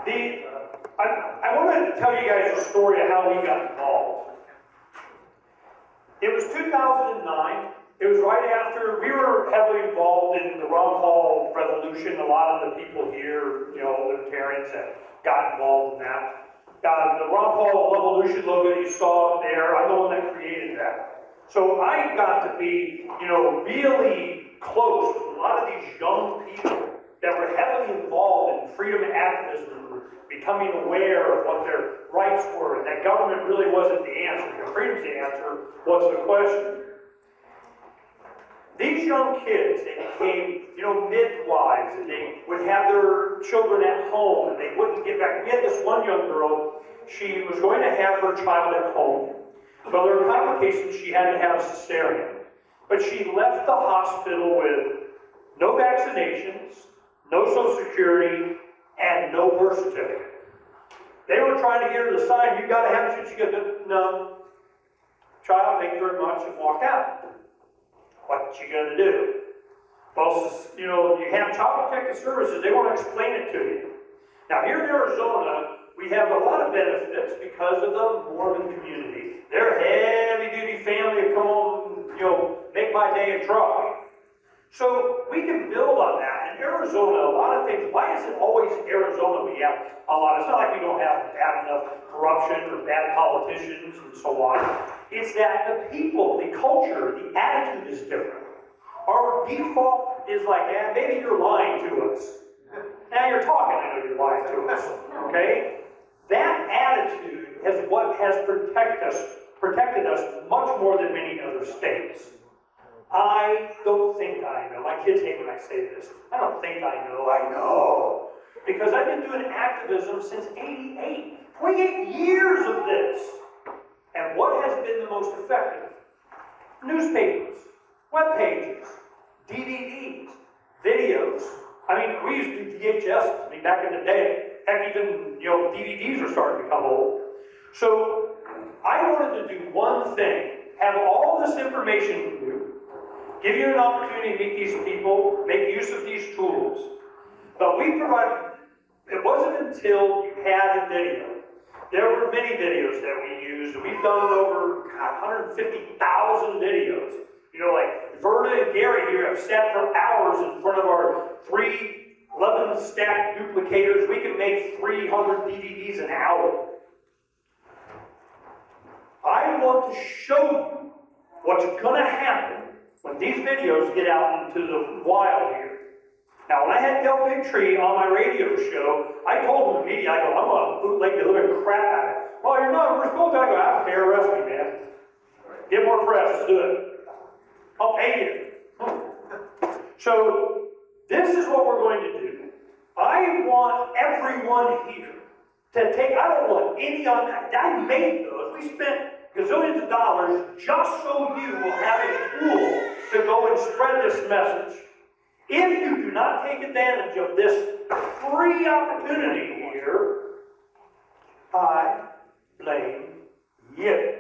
I want to tell you guys a story of how we got involved. It was 2009. It was right after we were heavily involved in the Ron Paul revolution. A lot of the people here, libertarians, that got involved in that. The Ron Paul revolution logo that you saw up there, I'm the one that created that. So I got to be, really close with a lot of these young people that were heavily involved in freedom and activism, becoming aware of what their rights were, and that government really wasn't the answer. Freedom's the answer. What's the question? These young kids, they became, midwives, and they would have their children at home, and they wouldn't get back. We had this one young girl, she was going to have her child at home. But there were complications, she had to have a cesarean. But she left the hospital with no vaccinations, no Social Security, and no birth certificate. They were trying to get her to sign, you gotta have it. She goes, no. Child, thank you very much, and walked out. What's she gonna do? Well, you have Child Protective Services, they want to explain it to you. Now, here in Arizona, we have a lot of benefits because of the Mormon community. They're heavy-duty family that come home, make my day a truck. So we can build on that. In Arizona, a lot of things, why is it always Arizona we have a lot? It's not like we don't have bad enough corruption or bad politicians and so on. It's that the people, the culture, the attitude is different. Our default is like, maybe you're lying to us. Now you're talking, I know you're lying to us, okay? That attitude is what has protected us much more than many other states. I don't think I know. My kids hate when I say this. I don't think I know. Because I've been doing activism since '88. 28 years of this. And what has been the most effective? Newspapers, web pages, DVDs, videos. We used to do VHS, back in the day. Heck, even, DVDs are starting to come old. So, I wanted to do one thing, have all this information with you, give you an opportunity to meet these people, make use of these tools. But we provided, it wasn't until you had a video. There were many videos that we used. We've done over 150,000 videos. Like Verda and Gary here have sat for hours in front of our 11 stack duplicators. We can make 300 DVDs an hour. I want to show you what's going to happen when these videos get out into the wild here. Now, when I had Del Bigtree on my radio show, I told him immediately, I go, I'm going to bootleg the living crap out of it. Well, you're not, we're supposed to. I go, I don't care, arrest me, man. Get more press, let's do it. I'll pay you. So, this is what we're going to do. I want everyone here to take, I don't want any on that. I made those. We spent gazillions of dollars just so you will have a tool to go and spread this message. If you do not take advantage of this free opportunity here, I blame you.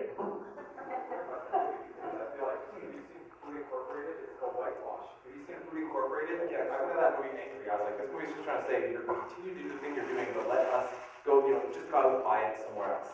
Yeah, I went to that movie angry. I was like, this movie's just trying to say, you're continue to do the thing you're doing, but let us go, just go out and buy it somewhere else.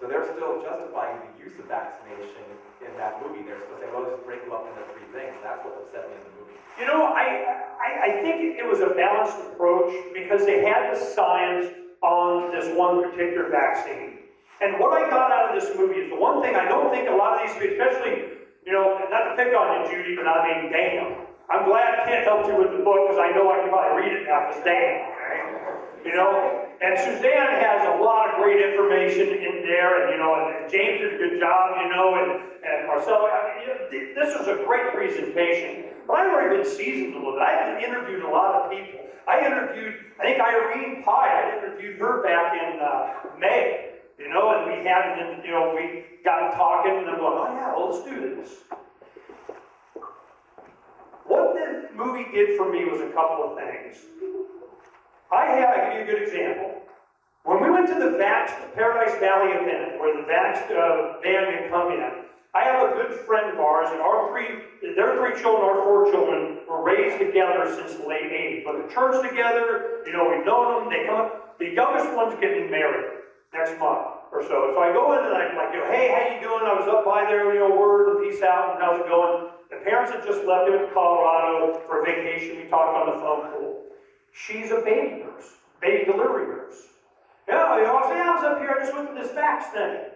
So they're still justifying the use of vaccination in that movie. They're still saying, well, just break you up into 3 things. That's what upset me in the movie. I think it was a balanced approach because they had the science on this one particular vaccine. And what I got out of this movie is the one thing I don't think a lot of these, especially, not to pick on you, Judy, but damn. I'm glad Kent helped you with the book because I know I can probably read it now because damn, okay? And Suzanne has a lot of great information in there, and James did a good job, and Marcelo. This was a great presentation. But I've already been seasoned a little bit. I've interviewed a lot of people. I think Irene Pye, I interviewed her back in May, and we had, we got talking, and I'm going, oh yeah, well, let's do this. What the movie did for me was a couple of things. I'll give you a good example. When we went to the Paradise Valley event, where the Vaxxed van had come in, I have a good friend of ours, and their three children, our four children, were raised together since the late 80s. Went to church together, you know, we've known them, they come up. The youngest one's getting married next month or so. So I go in and I'm like, hey, how you doing? I was up by there, word and peace out, and how's it going? The parents had just left, they went to Colorado for a vacation. We talked on the phone, cool. She's a baby nurse, baby delivery nurse. Yeah, I was up here, I just went to this vax thing.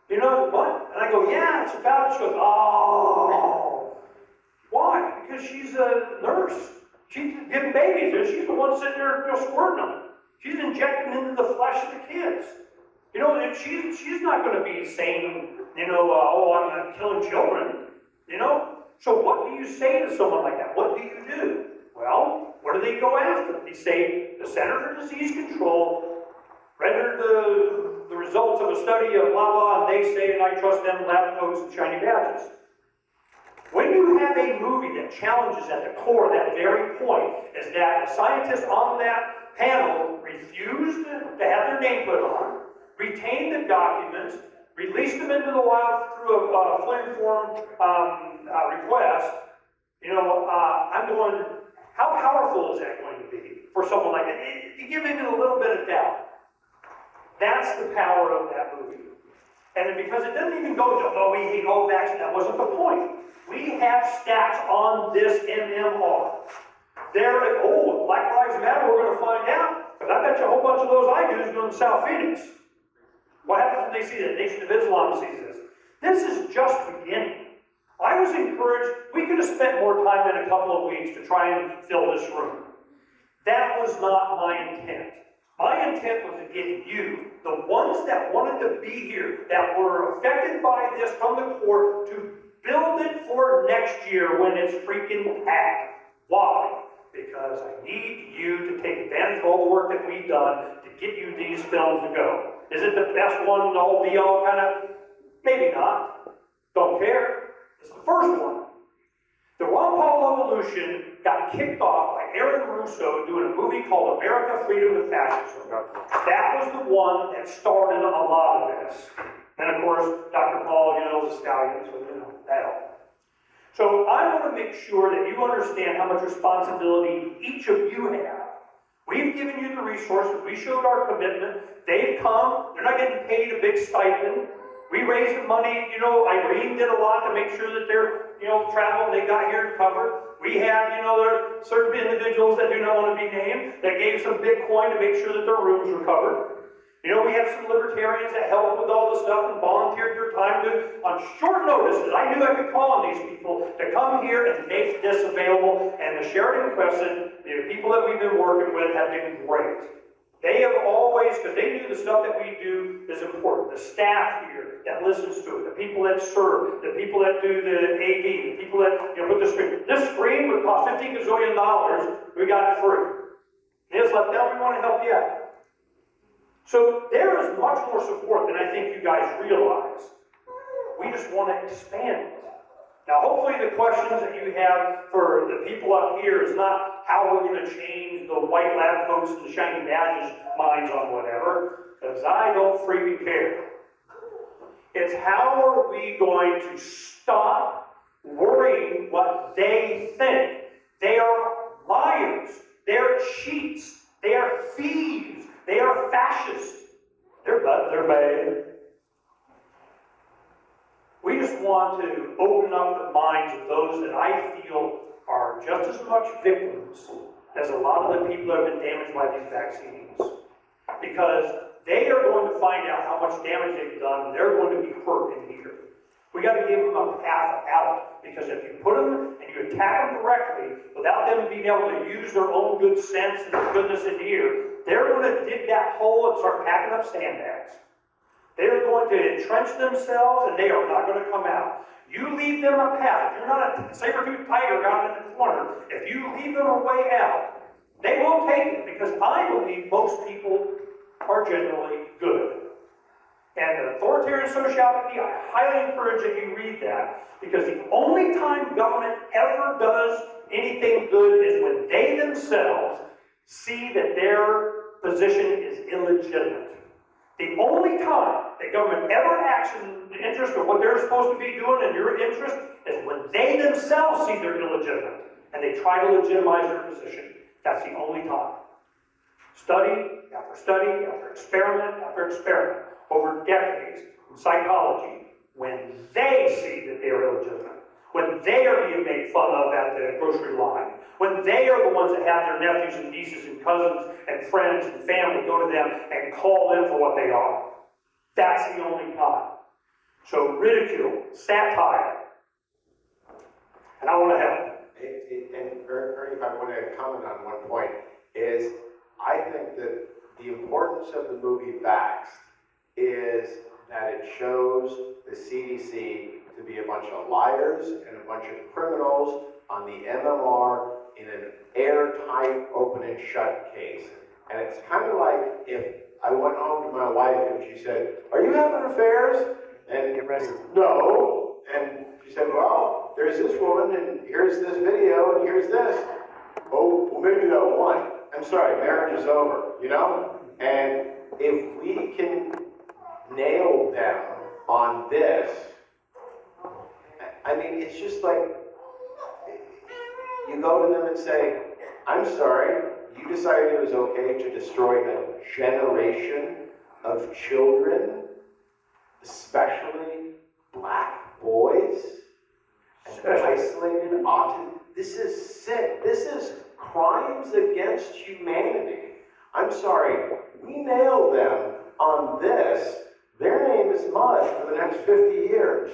You know what? And I go, yeah, it's about it. She goes, oh. Why? Because she's a nurse. She's giving babies, and she's the one sitting there squirting them. She's injecting into the flesh of the kids. And she's not going to be saying, oh, I'm not killing children. So what do you say to someone like that? What do you do? Well, what do they go after? They say the Center for Disease Control rendered the results of a study of blah, blah, and they say, and I trust them, lab coats and shiny badges. When you have a movie that challenges at the core that very point, is that the scientists on that panel refused to have their name put on, retained the documents, released them into the wild through a flim-form request, I'm going, how powerful is that going to be for someone like that? You give it a little bit of doubt. That's the power of that movie. And because it doesn't even go to, oh, we hate all vaccines, that wasn't the point. We have stats on this MMR. They're like, oh, Black Lives Matter, we're going to find out. But I bet you a whole bunch of those I do is going to South Phoenix. What happens when they see that? Nation of Islam sees this. This is just beginning. I was encouraged, we could have spent more time in a couple of weeks to try and fill this room. That was not my intent. My intent was to get you, the ones that wanted to be here, that were affected by this from the core, to build it for next year when it's freaking packed. Why? Because I need you to take advantage of all the work that we've done to get you these films to go. Is it the best one, all be all kind of? Maybe not. Don't care. It's the first one. The Ron Paul Evolution got kicked off by Aaron Russo doing a movie called America, Freedom, and Fascism. That was the one that started a lot of this. And of course, Dr. Paul, is a stallion, so that all. So I want to make sure that you understand how much responsibility each of you have. We've given you the resources, we showed our commitment, they've come, they're not getting paid a big stipend. We raised the money, Irene did a lot to make sure that they're, travel, they got here covered. We had, there are certain individuals that do not want to be named that gave some Bitcoin to make sure that their rooms were covered. We have some libertarians that helped with all the stuff and volunteered their time on short notice, that I knew I could call on these people to come here and make this available. And the Sheraton Crescent, the people that we've been working with have been great. They have always, because they knew the stuff that we do is important. The staff here that listens to it, the people that serve, the people that do the AV, the people that put the screen. This screen would cost $15 gazillion. We got it free. And it's like, now we want to help you out. So there is much more support than I think you guys realize. We just want to expand it. Now, hopefully the questions that you have for the people up here is not how we're going to change the white lab coats and the shiny badges minds on whatever, because I don't freaking care. It's how are we going to stop worrying what they think. They are liars. They are cheats. They are thieves. They are fascists. They're bad. We just want to open up the minds of those that I feel are just as much victims as a lot of the people that have been damaged by these vaccines. Because they are going to find out how much damage they've done, and they're going to be hurt in here. We got to give them a path out, because if you put them and you attack them directly without them being able to use their own good sense and goodness in here, they're going to dig that hole and start packing up sandbags. They're going to entrench themselves, and they are not going to come out. You leave them a path. If you're not a saber-toothed tiger down in the corner, if you leave them a way out, they will take it, because I believe most people are generally good. And the authoritarian sociology, I highly encourage that you read that, because the only time government ever does anything good is when they themselves see that their position is illegitimate. The only time the government ever acts in the interest of what they're supposed to be doing in your interest is when they themselves see they're illegitimate and they try to legitimize their position. That's the only time. Study after experiment after experiment over decades in psychology, when they see that they are illegitimate, when they are being made fun of at the grocery line, when they are the ones that have their nephews and nieces and cousins and friends and family go to them and call them for what they are. That's the only time. So ridicule, satire, and I want to help. And Ernie, if I want to comment on one point, is I think that the importance of the movie Vaxxed is that it shows the CDC to be a bunch of liars and a bunch of criminals on the MMR in an airtight, open and shut case. And it's kind of like if I went home to my wife and she said, "Are you having affairs?" And Get ready. "No." And she said, "Well, there's this woman and here's this video and here's this." "Oh, well, maybe that one. I'm sorry, marriage is over," you know? And if we can nail them on this, I mean, it's just like, you go to them and say, "I'm sorry, you decided it was okay to destroy a generation of children, especially black boys, and isolated autism. This is sick. This is crimes against humanity. I'm sorry, we nailed them on this. Their name is mud for the next 50 years.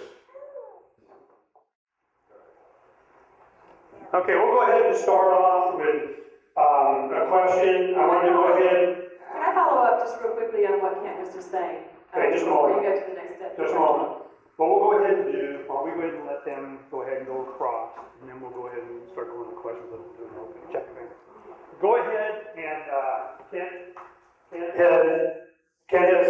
Okay, we'll go ahead and start off with a question. I want to go ahead. Can I follow up just real quickly on what Kent was just saying? Okay, just a before moment. you go to the next step. Just a moment. What we'll go ahead and do, while we wait and let them go ahead and go across, and then we'll go ahead and start going to questions. Check your finger. Go ahead and Ken has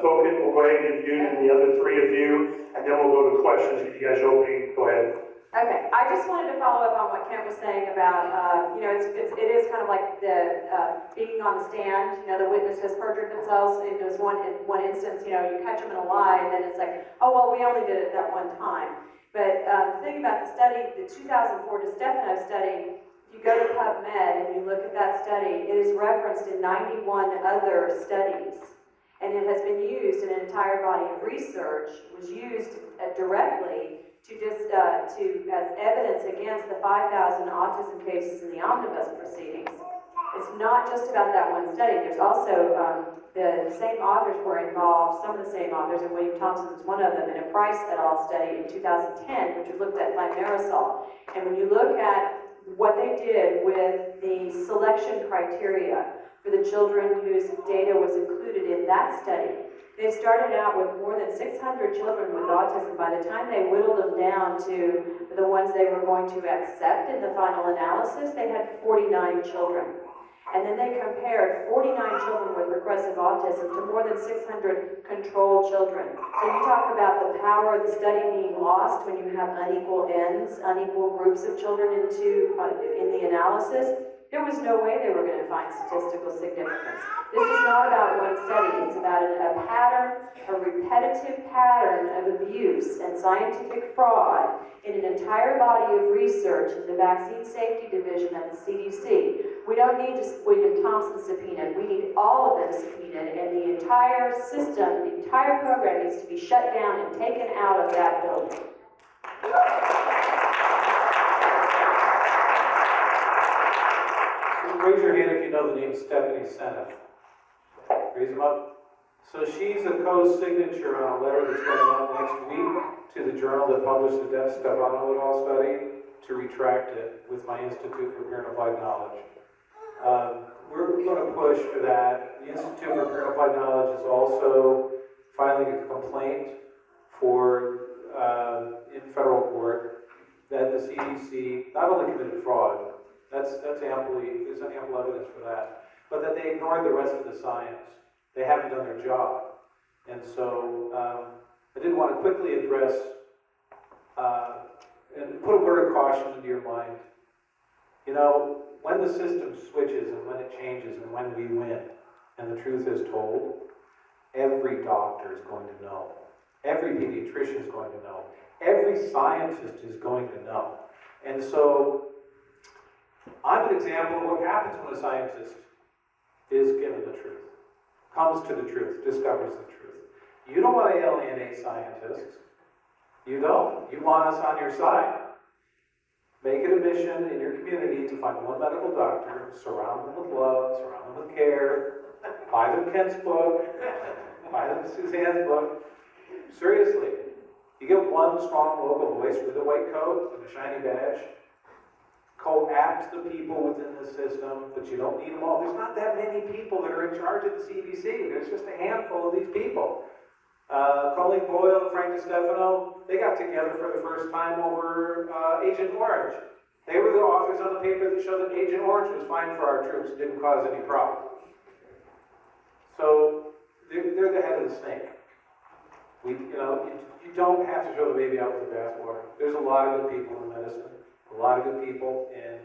spoken. We'll go ahead and give you and the other three of you, and then we'll go to questions. If you guys are opening, go ahead. Okay, I just wanted to follow up on what Kent was saying about, it is kind of like the being on the stand. You know, the witness has perjured themselves. And there's one instance, you catch them in a lie, and then it's like, oh well, we only did it that one time. But the thing about the study, the 2004 DiStefano study, if you go to PubMed and you look at that study, it is referenced in 91 other studies, and it has been used in an entire body of research. It was used directly as evidence against the 5,000 autism cases in the omnibus proceedings. It's not just about that one study. There's also the same authors were involved, some of the same authors, and William Thompson was one of them, in a Price et al. Study in 2010, which looked at thimerosal. And when you look at what they did with the selection criteria for the children whose data was included in that study, they started out with more than 600 children with autism. By the time they whittled them down to the ones they were going to accept in the final analysis, they had 49 children. And then they compared 49 children with regressive autism to more than 600 control children. So you talk about the power of the study being lost when you have unequal ends, unequal groups of children in the analysis. There was no way they were going to find statistical significance. This is not about one study. It's about a pattern, a repetitive pattern of abuse and scientific fraud in an entire body of research in the Vaccine Safety Division at the CDC. We don't need just William Thompson subpoenaed. We need all of them subpoenaed, and the entire system, the entire program needs to be shut down and taken out of that building. Raise your hand if you know the name Stephanie Seneff. Raise them up. So she's a co-signature on a letter that's going out next week to the journal that published the Stefano et al. Study to retract it with my Institute for Parent Applied Knowledge. We're going to push for that. The Institute for Parent Applied Knowledge is also filing a complaint in federal court that the CDC not only committed fraud, there's ample evidence for that, but that they ignored the rest of the science. They haven't done their job. And so I did want to quickly address and put a word of caution into your mind. When the system switches and when it changes and when we win and the truth is told, every doctor is going to know. Every pediatrician is going to know. Every scientist is going to know. And so, I'm an example of what happens when a scientist is given the truth, comes to the truth, discovers the truth. You don't want to alienate scientists. You don't. You want us on your side. Make it a mission in your community to find one medical doctor, surround them with love, surround them with care, buy them Kent's book, buy them Suzanne's book. Seriously, you get one strong local voice with a white coat and a shiny badge, co-act the people within the system, but you don't need them all. There's not that many people that are in charge of the CDC. There's just a handful of these people. Colleen Boyle and Frank DiStefano, they got together for the first time over Agent Orange. They were the authors on the paper that showed that Agent Orange was fine for our troops, didn't cause any problem. So they're the head of the snake. You don't have to throw the baby out with the bathwater. There's a lot of good people in medicine, a lot of good people in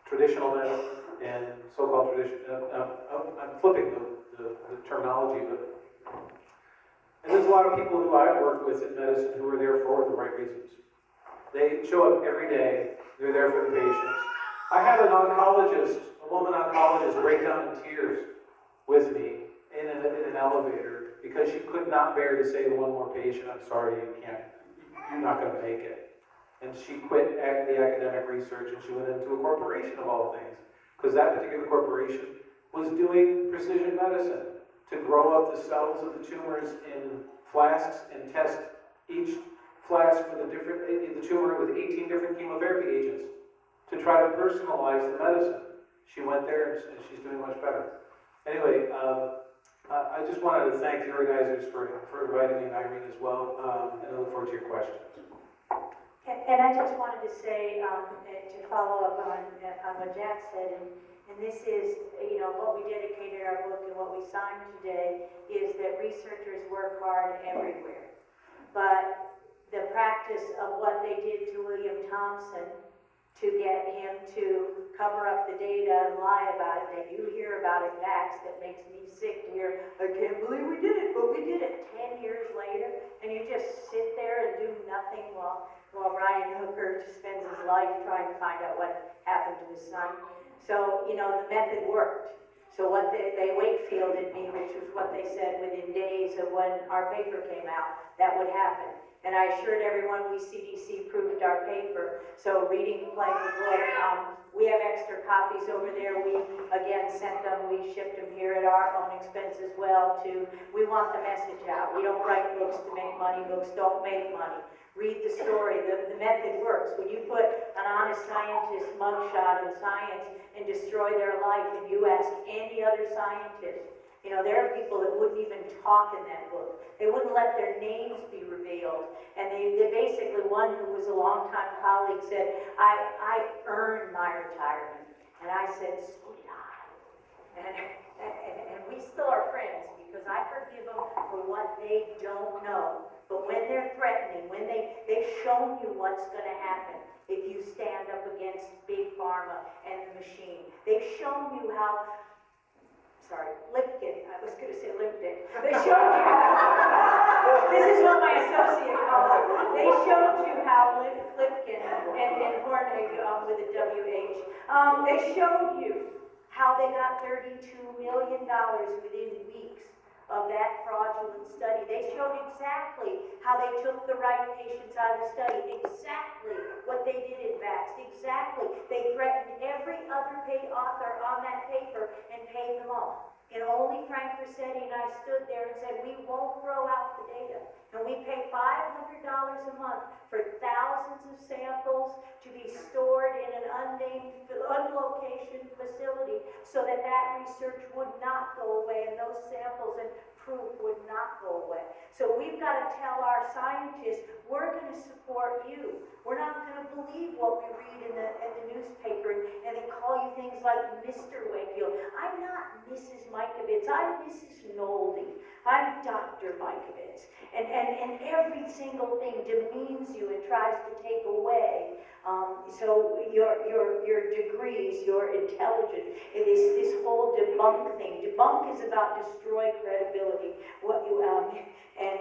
traditional medicine, and so-called tradition. I'm flipping the terminology, but. And there's a lot of people who I work with in medicine who are there for the right reasons. They show up every day. They're there for the patients. I had an oncologist, a woman oncologist, break down in tears with me in an elevator because she could not bear to say to one more patient, "I'm sorry, you're not going to make it." And she quit the academic research and she went into a corporation of all things, because that particular corporation was doing precision medicine to grow up the cells of the tumors in flasks and test each flask with the tumor with 18 different chemotherapy agents to try to personalize the medicine. She went there and she's doing much better. Anyway, I just wanted to thank the organizers for inviting me and Irene as well, and I look forward to your questions. And I just wanted to say, to follow up on what Jack said, and this is, what we dedicated our book and what we signed today is that researchers work hard everywhere. But the practice of what they did to William Thompson to get him to cover up the data and lie about it, that you hear about it, Max, that makes me sick to hear, "I can't believe we did it," but we did it 10 years later, and you just sit there and do nothing while Ryan Hooker just spends his life trying to find out what happened to his son. So, the method worked. So what they Wakefielded me, which was what they said within days of when our paper came out, that would happen. And I assured everyone we CDC proofed our paper. So reading plenty of book, we have extra copies over there. We, again, sent them. We shipped them here at our own expense as well. We want the message out. We don't write books to make money. Books don't make money. Read the story. The method works. When you put an honest scientist mugshot in Science and destroy their life, and you ask any other scientist, there are people that wouldn't even talk in that book. They wouldn't let their names be revealed. And they basically, one who was a longtime colleague said, I earned my retirement. And I said, so did I. And we still are friends because I forgive them for what they don't know. But when they're threatening, when they've shown you what's going to happen if you stand up against Big Pharma and the machine. They've shown you how, Lipkin, I was going to say Lipkin. They showed you how, this is what my associate calls it. They showed you how Lipkin and Hornig with the WH, they showed you how they got $32 million within weeks of that fraudulent study. They showed exactly how they took the right patients out of the study, exactly what they did in Vaxxed, exactly. They threatened every other author on that paper and paid them off. And only Frank Rossetti and I stood there and said, we won't throw out the data. And we pay $500 a month for thousands of samples to be stored in an unlocation facility so that research would not go away and those samples and proof would not go away. So we've got to tell our scientists, we're going to support you. We're not going to believe what we read in the newspaper and they call you things like Mr. Wakefield. I'm not Mrs. Mikovits, I'm Mrs. Nolde. I'm Dr. Mikovits. And every single thing demeans you and tries to take away. So your degrees, your intelligence, it is this whole debunk thing. Debunk is about destroy credibility. What you and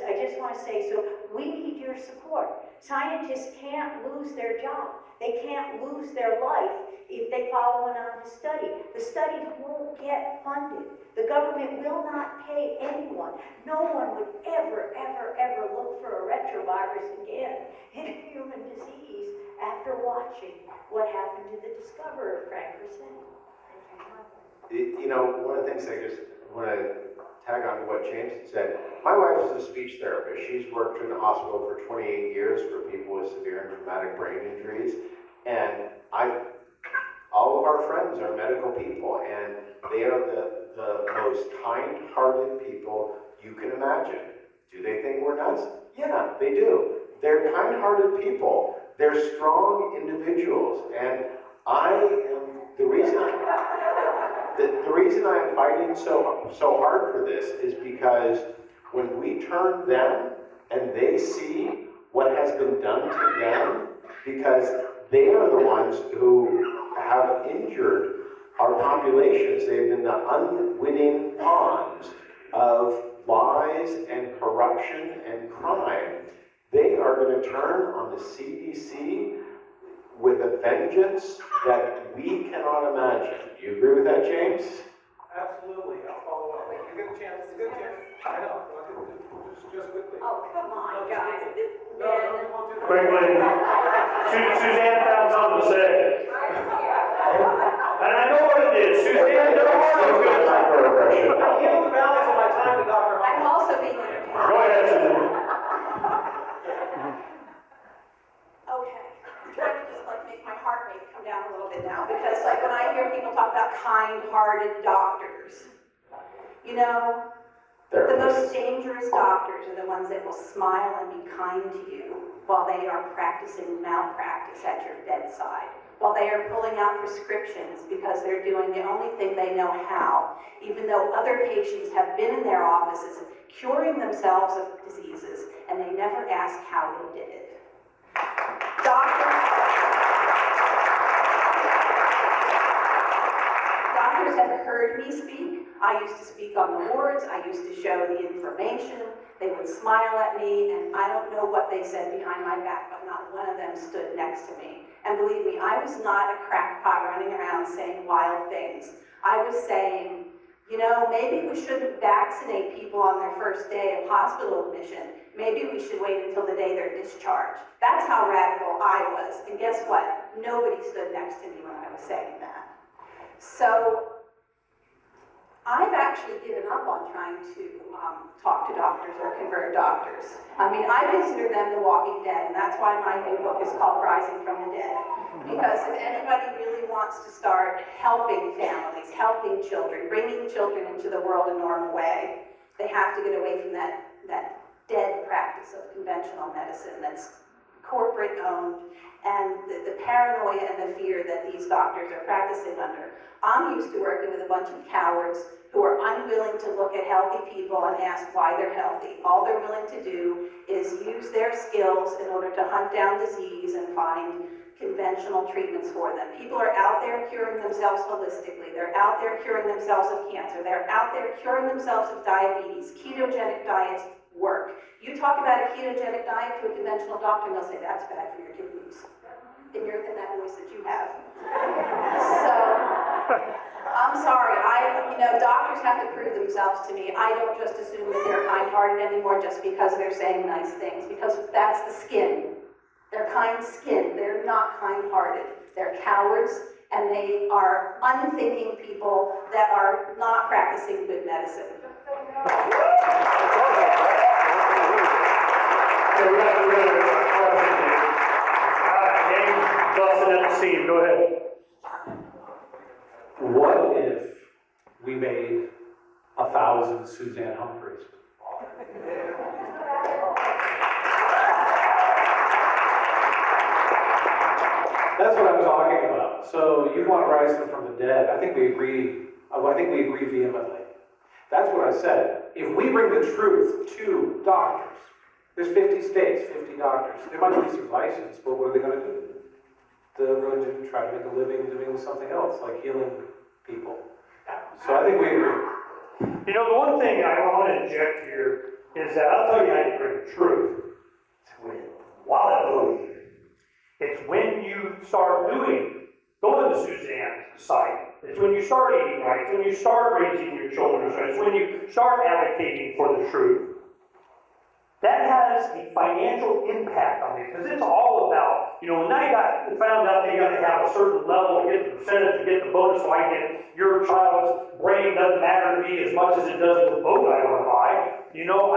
I just want to say, so we need your support. Scientists can't lose their job. They can't lose their life if they follow on to study. The studies won't get funded. The government will not pay anyone. No one would ever, ever, ever look for a retrovirus again in a human disease after watching what happened to the discoverer of Frank Crescent. You know, one of the things I just want to tag on to what James said. My wife is a speech therapist. She's worked in the hospital for 28 years for people with severe and traumatic brain injuries. And all of our friends are medical people, and they are the most kind-hearted people you can imagine. Do they think we're nuts? Yeah, they do. They're kind-hearted people. They're strong individuals, and the reason I am fighting so hard for this is because when we turn them and they see what has been done to them, because they are the ones who have injured our populations. They've been the unwitting pawns of lies and corruption and crime. They are going to turn on the CDC with a vengeance that we cannot imagine. Do you agree with that, James? Absolutely, I'll follow up. You get a chance, I know, just quickly. Oh, come on, guys. No, we won't do that. Quickly, Suzanne found something to say. And I know what it is. Suzanne, there are no good. I yield the balance of my time to Dr. I'm also being entertained. Go ahead, Suzanne. Okay, I'm trying to just like make my heart rate come down a little bit now, because like when I hear people talk about kind-hearted doctors, you know, the most dangerous doctors are the ones that will smile and be kind to you while they are practicing malpractice at your bedside, while they are pulling out prescriptions because they're doing the only thing they know how, even though other patients have been in their offices curing themselves of diseases and they never ask how they did it. Doctors have heard me speak. I used to speak on the wards. I used to show the information. They would smile at me, and I don't know what they said behind my back, but not one of them stood next to me. And believe me, I was not a crackpot running around saying wild things. I was saying, you know, maybe we shouldn't vaccinate people on their first day of hospital admission. Maybe we should wait until the day they're discharged. That's how radical I was. And guess what? Nobody stood next to me when I was saying that. So I've actually given up on trying to talk to doctors or convert doctors. I mean, I consider them the walking dead, and that's why my new book is called Rising from the Dead. Because if anybody really wants to start helping families, helping children, bringing children into the world a normal way, they have to get away from that dead practice of conventional medicine that's corporate owned, and the paranoia and the fear that these doctors are practicing under. I'm used to working with a bunch of cowards who are unwilling to look at healthy people and ask why they're healthy. All they're willing to do is use their skills in order to hunt down disease and find conventional treatments for them. People are out there curing themselves holistically. They're out there curing themselves of cancer. They're out there curing themselves of diabetes. Ketogenic diets work. You talk about a ketogenic diet to a conventional doctor, and they'll say, that's bad for your kidneys. In that voice that you have. So, I'm sorry, doctors have to prove themselves to me. I don't just assume that they're kind-hearted anymore just because they're saying nice things, because that's the skin. They're kind-skinned, they're not kind-hearted. They're cowards, and they are unthinking people that are not practicing good medicine. James busted at the scene. Go ahead. What if we made 1,000 Suzanne Humphreys? That's what I'm talking about. So you want to rise them from the dead. I think we agree vehemently. That's what I said. If we bring the truth to doctors, there's 50 states, 50 doctors. They might be some license, but what are they going to do? They're going to try to make a living doing something else, like healing people. So I think we agree. You know, the one thing I want to inject here is that I'll tell you how you bring the truth. It's when wallet. It's when you start going to Suzanne's site. It's when you start eating right. It's when you start raising your children right. It's when you start advocating for the truth. That has a financial impact on me because it's all about, you know, now you found out that you got to have a certain level to get the percentage, to get the bonus, so I get your child's brain doesn't matter to me as much as it does the boat I want to buy. You know,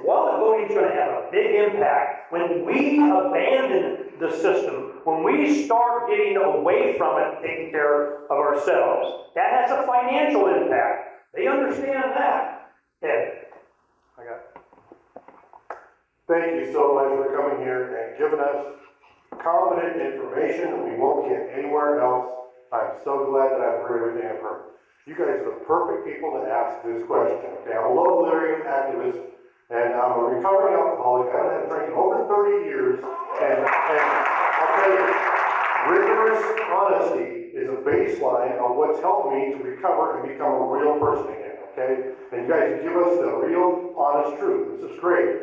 wallet voting is going to have a big impact when we abandon the system, when we start getting away from it and taking care of ourselves. That has a financial impact. They understand that. Ed. I got it. Thank you so much for coming here and giving us competent information we won't get anywhere else. I'm so glad that I've heard everything I've heard. You guys are the perfect people to ask this question. Okay, I'm a local area activist, and I'm a recovering alcoholic. I've been drinking over 30 years, and I'll tell you, rigorous honesty is a baseline of what's helped me to recover and become a real person again. Okay, and you guys give us the real, honest truth. This is great.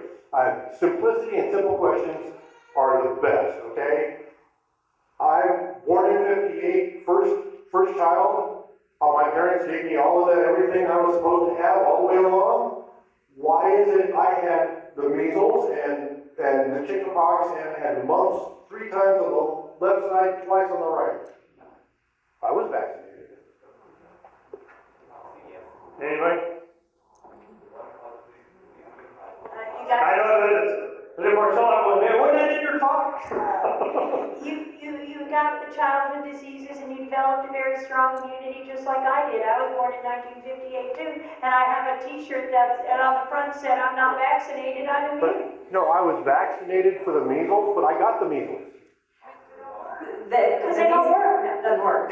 Simplicity and simple questions are the best, okay? I'm born in 58, first child. My parents gave me all of that, everything I was supposed to have all the way along. Why is it I had the measles and the chickenpox and had mumps 3 times on the left side, twice on the right? I was vaccinated. Anybody? You I know that it's Marcella going, man, wasn't that in your talk? you got the childhood diseases and you developed a very strong immunity just like I did. I was born in 1958 too, and I have a t-shirt and on the front said, I'm not vaccinated, I'm immune. No, I was vaccinated for the measles, but I got the measles. Because they don't work. It doesn't work.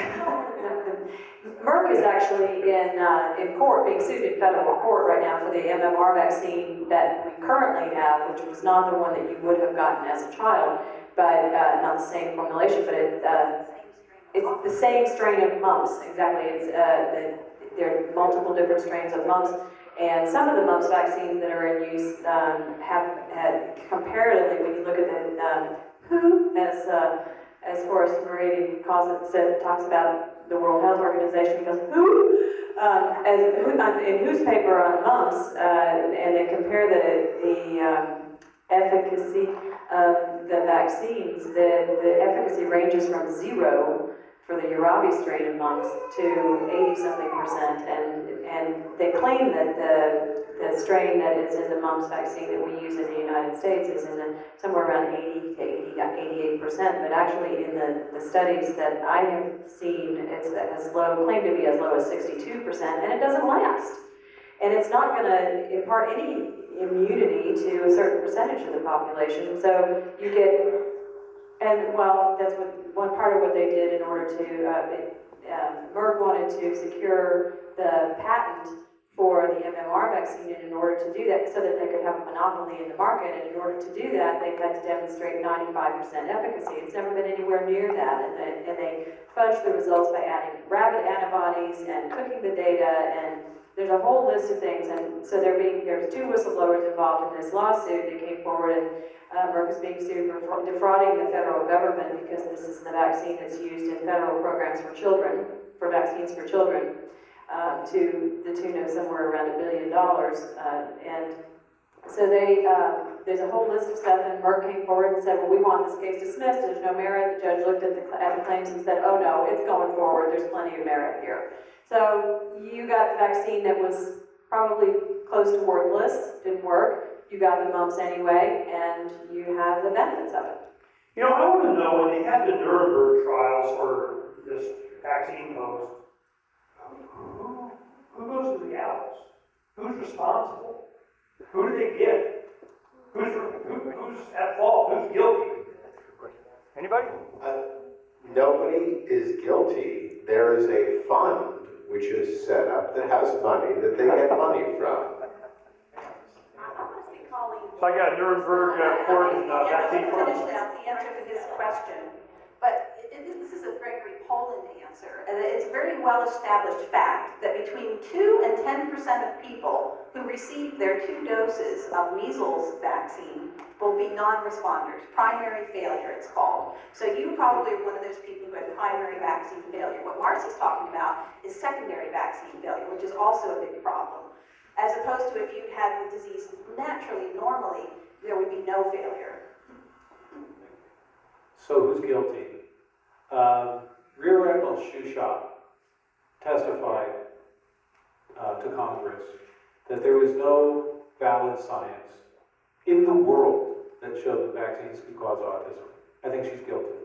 Merck is actually in court, being sued in federal court right now for the MMR vaccine that we currently have, which was not the one that you would have gotten as a child, but not the same formulation, but it's the same strain of mumps, exactly. It's there are multiple different strains of mumps, and some of the mumps vaccines that are in use have had comparatively, when you look at the WHO, as Horace Morady talks about the World Health Organization, because in whose paper on mumps, and they compare the efficacy of the vaccines, the efficacy ranges from 0 for the Urabi strain of mumps to 80-something%, and they claim that the strain that is in the mumps vaccine that we use in the United States is in somewhere around 80 to 88%, but actually in the studies that I have seen, it's claimed to be as low as 62%, and it doesn't last. And it's not going to impart any immunity to a certain percentage of the population, so you get. And well, that's one part of what they did in order to, Merck wanted to secure the patent for the MMR vaccine, and in order to do that, so that they could have a monopoly in the market, and in order to do that, they had to demonstrate 95% efficacy. It's never been anywhere near that, and they fudged the results by adding rabbit antibodies and cooking the data, and there's a whole list of things, and so there's 2 whistleblowers involved in this lawsuit. They came forward, and Merck is being sued for defrauding the federal government because this is the vaccine that's used in federal programs for children, for vaccines for children, to the tune of somewhere around $1 billion. And so there's a whole list of stuff, and Merck came forward and said, well, we want this case dismissed. There's no merit. The judge looked at the claims and said, oh no, it's going forward. There's plenty of merit here. So you got the vaccine that was probably close to worthless, didn't work. You got the mumps anyway, and you have the benefits of it. You know, I want to know, when they had the Nuremberg trials for this vaccine goes, who goes to the gallows? Who's responsible? Who do they get? Who's at fault? Who's guilty? Anybody? Nobody is guilty. There is a fund which is set up, that has money that they get money from. So I got Nuremberg court and vaccine court. Finish the answer to this question, but this is a Gregory Poland answer, and it's a very well-established fact that between 2 and 10% of people who receive their 2 doses of measles vaccine will be non-responders, primary failure it's called. So you probably are one of those people who had primary vaccine failure. What Marcy's talking about is secondary vaccine failure, which is also a big problem. As opposed to if you'd had the disease naturally, normally, there would be no failure. So who's guilty? Rear Admiral Shusha testified to Congress that there was no valid science in the world that showed that vaccines could cause autism. I think she's guilty.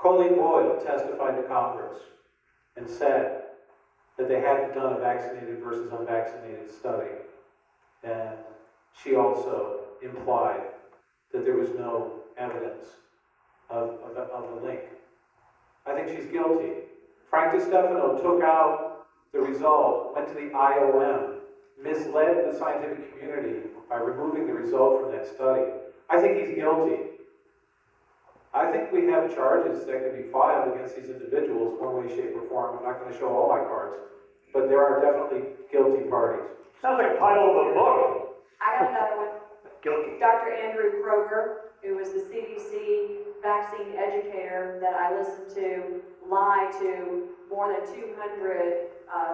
Colleen Boyle testified to Congress and said that they hadn't done a vaccinated versus unvaccinated study. And she also implied that there was no evidence of the link. I think she's guilty. Frank DiStefano took out the result, went to the IOM, misled the scientific community by removing the result from that study. I think he's guilty. I think we have charges that can be filed against these individuals one way, shape, or form. I'm not going to show all my cards, but there are definitely guilty parties. Sounds like a title of a book. I got another one. Guilty. Dr. Andrew Kroger, who was the CDC vaccine educator that I listened to, lie to more than 200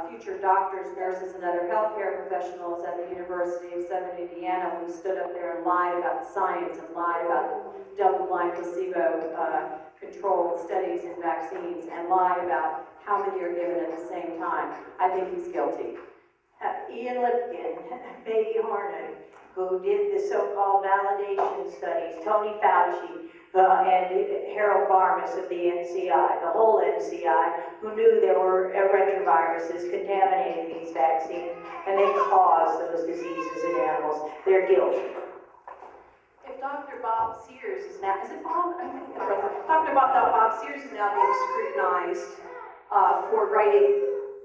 future doctors, nurses, and other healthcare professionals at the University of Southern Indiana, who stood up there and lied about the science and lied about the double-blind placebo-controlled studies in vaccines and lied about how many are given at the same time. I think he's guilty. Ian Lipkin, Maggie Hornan, who did the so-called validation studies, Tony Fauci, and Harold Barmas of the NCI, the whole NCI, who knew there were retroviruses contaminating these vaccines, and they caused those diseases in animals. They're guilty. If Dr. Bob Sears is now, is it Bob? I think Dr. Bob Sears is now being scrutinized for writing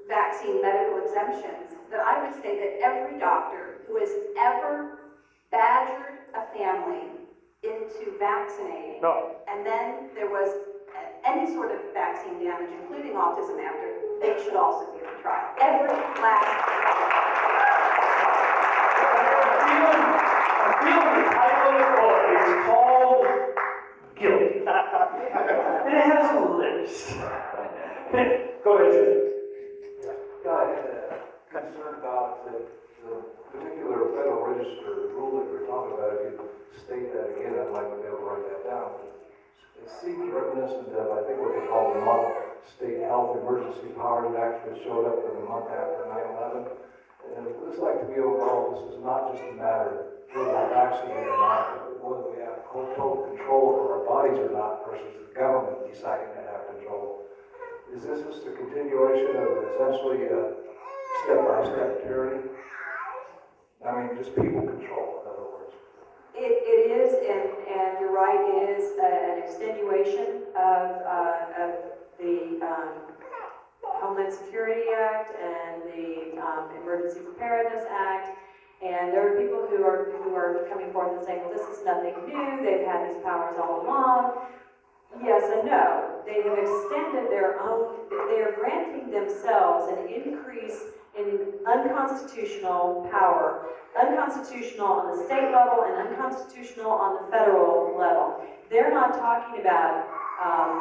vaccine medical exemptions, then I would say that every doctor who has ever badgered a family into vaccinating, and then there was any sort of vaccine damage, including autism after, they should also be on trial. Every last I'm feeling the title of the book is called Guilty. And it has lips. Go ahead, Jim. I had a concern about the particular Federal Register rule that we were talking about. If you state that again, I'd like to be able to write that down. It seems reminiscent of, I think, what they call the month state health emergency powers actually showed up in the month after 9/11. And it looks like to me overall, this is not just a matter of whether we're vaccinated or not, but whether we have total control over our bodies or not versus the government deciding to have control. Is this just a continuation of essentially a step-by-step tyranny? I mean, just people control, in other words. It is, and you're right, it is an extenuation of the Homeland Security Act and the Emergency Preparedness Act. And there are people who are coming forth and saying, well, this is nothing new, they've had these powers all along. Yes and no. They have extended their own, they are granting themselves an increase in unconstitutional power, unconstitutional on the state level and unconstitutional on the federal level. They're not talking about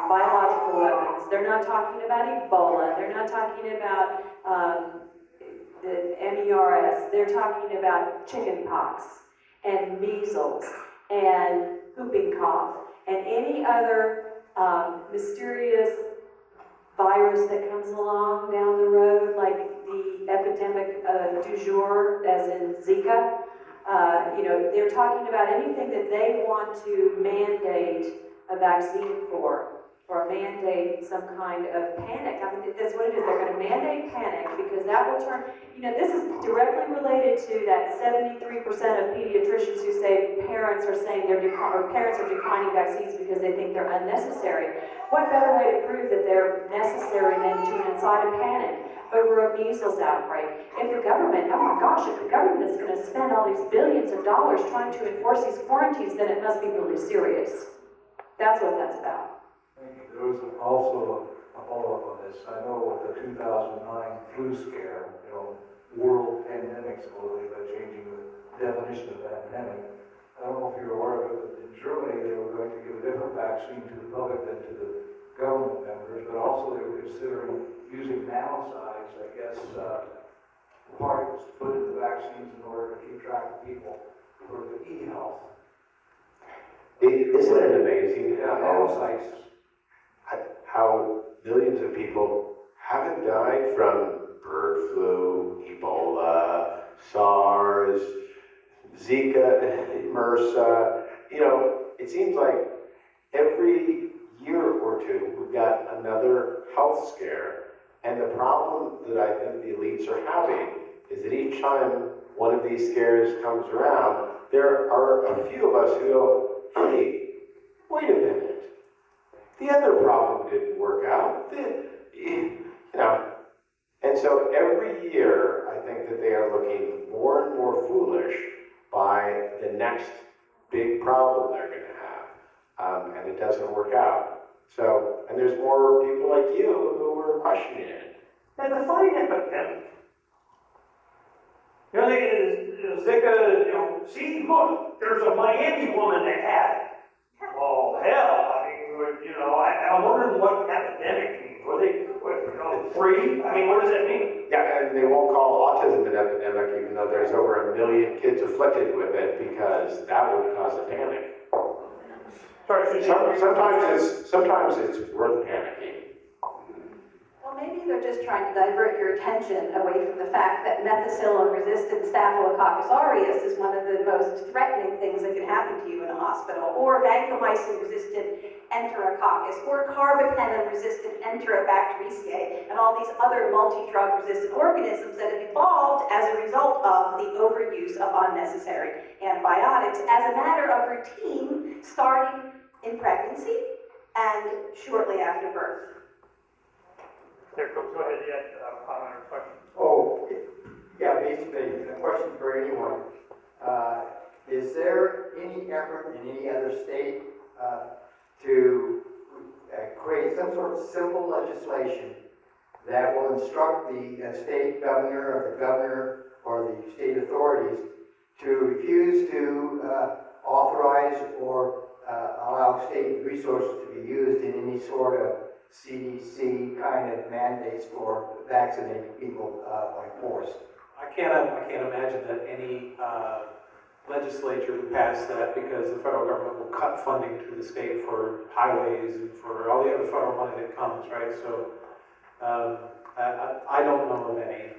biological weapons. They're not talking about Ebola. They're not talking about the MERS. They're talking about chickenpox and measles and whooping cough and any other mysterious virus that comes along down the road, like the epidemic du jour, as in Zika. They're talking about anything that they want to mandate a vaccine for, or mandate some kind of panic. I mean, that's what it is. They're going to mandate panic because that will turn, this is directly related to that 73% of pediatricians who say parents are saying parents are declining vaccines because they think they're unnecessary. What better way to prove that they're necessary than to incite a panic over a measles outbreak? If the government, oh my gosh, if the government is going to spend all these billions of dollars trying to enforce these quarantines, then it must be really serious. That's what that's about. There was also a follow-up on this. I know with the 2009 flu scare, world pandemic supposedly, by changing the definition of pandemic. I don't know if you're aware of it, but in Germany they were going to give a different vaccine to the public than to the government members, but also they were considering using nano-size, I guess, particles to put in the vaccines in order to keep track of people for the e-health. Isn't it amazing Nano-sites. how millions of people haven't died from bird flu, Ebola, SARS, Zika, MRSA? It seems like every year or two we've got another health scare. And the problem that I think the elites are having is that each time one of these scares comes around, there are a few of us who go, hey, wait a minute. The other problem didn't work out. And so every year, I think that they are looking more and more foolish by the next big problem they're going to have. And it doesn't work out. So, and there's more people like you who are questioning it. Now, define epidemic. Zika, see, look, there's a Miami woman that had it. Oh, hell, I'm wondering what epidemic means. Were they, free? What does that mean? Yeah, and they won't call autism an epidemic, even though there's over 1 million kids afflicted with it, because that would cause a panic. Sorry, Sometimes it's worth panicking. Well, maybe they're just trying to divert your attention away from the fact that methicillin-resistant Staphylococcus aureus is one of the most threatening things that can happen to you in a hospital, or vancomycin-resistant Enterococcus, or carbapenem-resistant Enterobacteriaceae, and all these other multi-drug-resistant organisms that have evolved as a result of the overuse of unnecessary antibiotics as a matter of routine, starting in pregnancy and shortly after birth. There, go ahead, you had a comment or question. Oh, yeah, basically, a question for anyone. Is there any effort in any other state to create some sort of simple legislation that will instruct the state governor or the governor or the state authorities to refuse to authorize or allow state resources to be used in any sort of CDC kind of mandates for vaccinating people by force? I can't imagine that any legislature would pass that, because the federal government will cut funding to the state for highways and for all the other federal money that comes, right? So I don't know of any.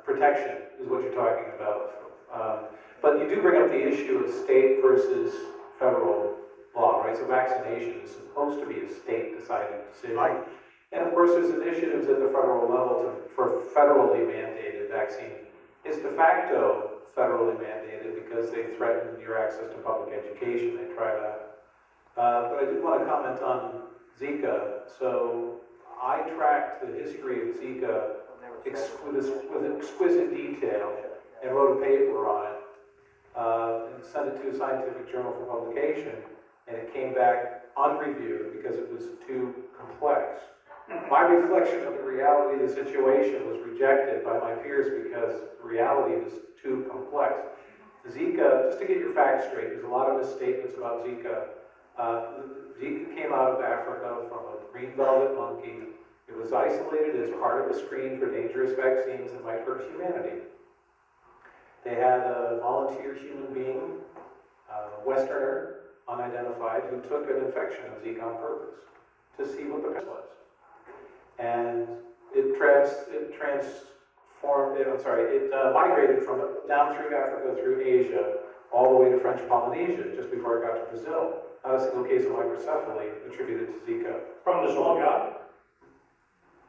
Protection is what you're talking about. But you do bring up the issue of state versus federal law, right? So vaccination is supposed to be a state-decided decision. Right. And of course, there's initiatives at the federal level for federally mandated vaccine. It's de facto federally mandated because they threaten your access to public education. They try that. But I did want to comment on Zika. So I tracked the history of Zika with exquisite detail and wrote a paper on it and sent it to a scientific journal for publication. And it came back unreviewed because it was too complex. My reflection of the reality of the situation was rejected by my peers because the reality was too complex. Zika, just to get your facts straight, there's a lot of misstatements about Zika. Zika came out of Africa from a green velvet monkey. It was isolated as part of a screen for dangerous vaccines that might hurt humanity. They had a volunteer human being, a Westerner, unidentified, who took an infection of Zika on purpose to see what the pest was. And it migrated from down through Africa, through Asia, all the way to French Polynesia, just before it got to Brazil. Not a single case of microcephaly attributed to Zika. From this one guy?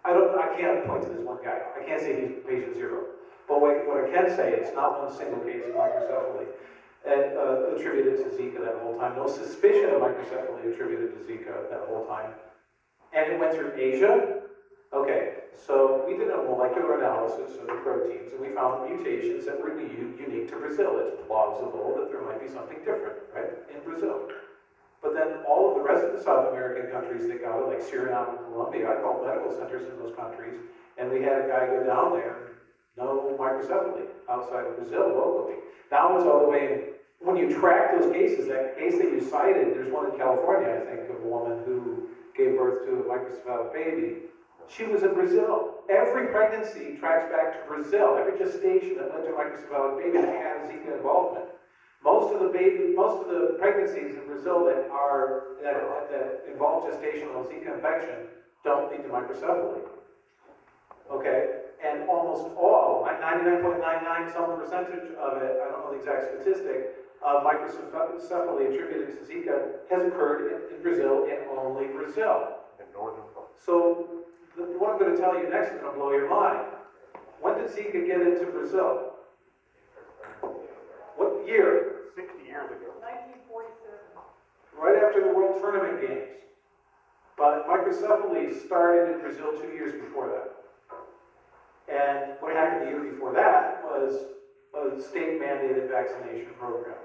I can't point to this one guy. I can't say he's patient zero. But what I can say, it's not one single case of microcephaly and attributed to Zika that whole time. No suspicion of microcephaly attributed to Zika that whole time. And it went through Asia. Okay, so we did a molecular analysis of the proteins, and we found mutations that were unique to Brazil. It's plausible that there might be something different, right, in Brazil. But then all of the rest of the South American countries that got it, like Suriname and Colombia, I called medical centers in those countries, and we had a guy go down there, no microcephaly outside of Brazil locally. Now it's all the way in. When you track those cases, that case that you cited, there's one in California, I think, of a woman who gave birth to a microcephalic baby. She was in Brazil. Every pregnancy tracks back to Brazil. Every gestation that led to a microcephalic baby that had Zika involvement. Most of the pregnancies in Brazil that involve gestational Zika infection don't lead to microcephaly. Okay, and almost all, like 99.99 some percentage of it, I don't know the exact statistic, of microcephaly attributed to Zika has occurred in Brazil and only Brazil. In northern parts. So what I'm going to tell you next is going to blow your mind. When did Zika get into Brazil? What year? 60 years ago. 1947. Right after the World Tournament Games. But microcephaly started in Brazil 2 years before that. And what happened the year before that was a state-mandated vaccination program.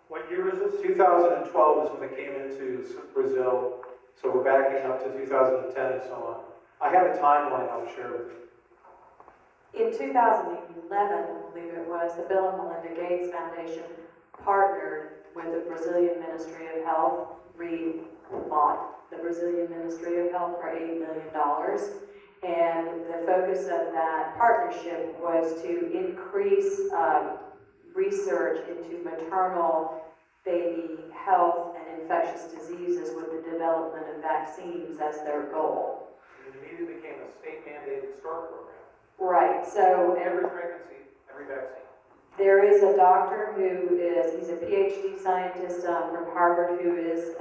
What year is this? 2012 is when it came into Brazil, so we're backing up to 2010 and so on. I have a timeline I'll share with you. In 2011, I believe it was, the Bill and Melinda Gates Foundation partnered with the Brazilian Ministry of Health, bought the Brazilian Ministry of Health for $8 million. And the focus of that partnership was to increase research into maternal baby health and infectious diseases with the development of vaccines as their goal. It immediately became a state-mandated START program. Right, so Every pregnancy, every vaccine. there is a doctor he's a PhD scientist from Harvard who is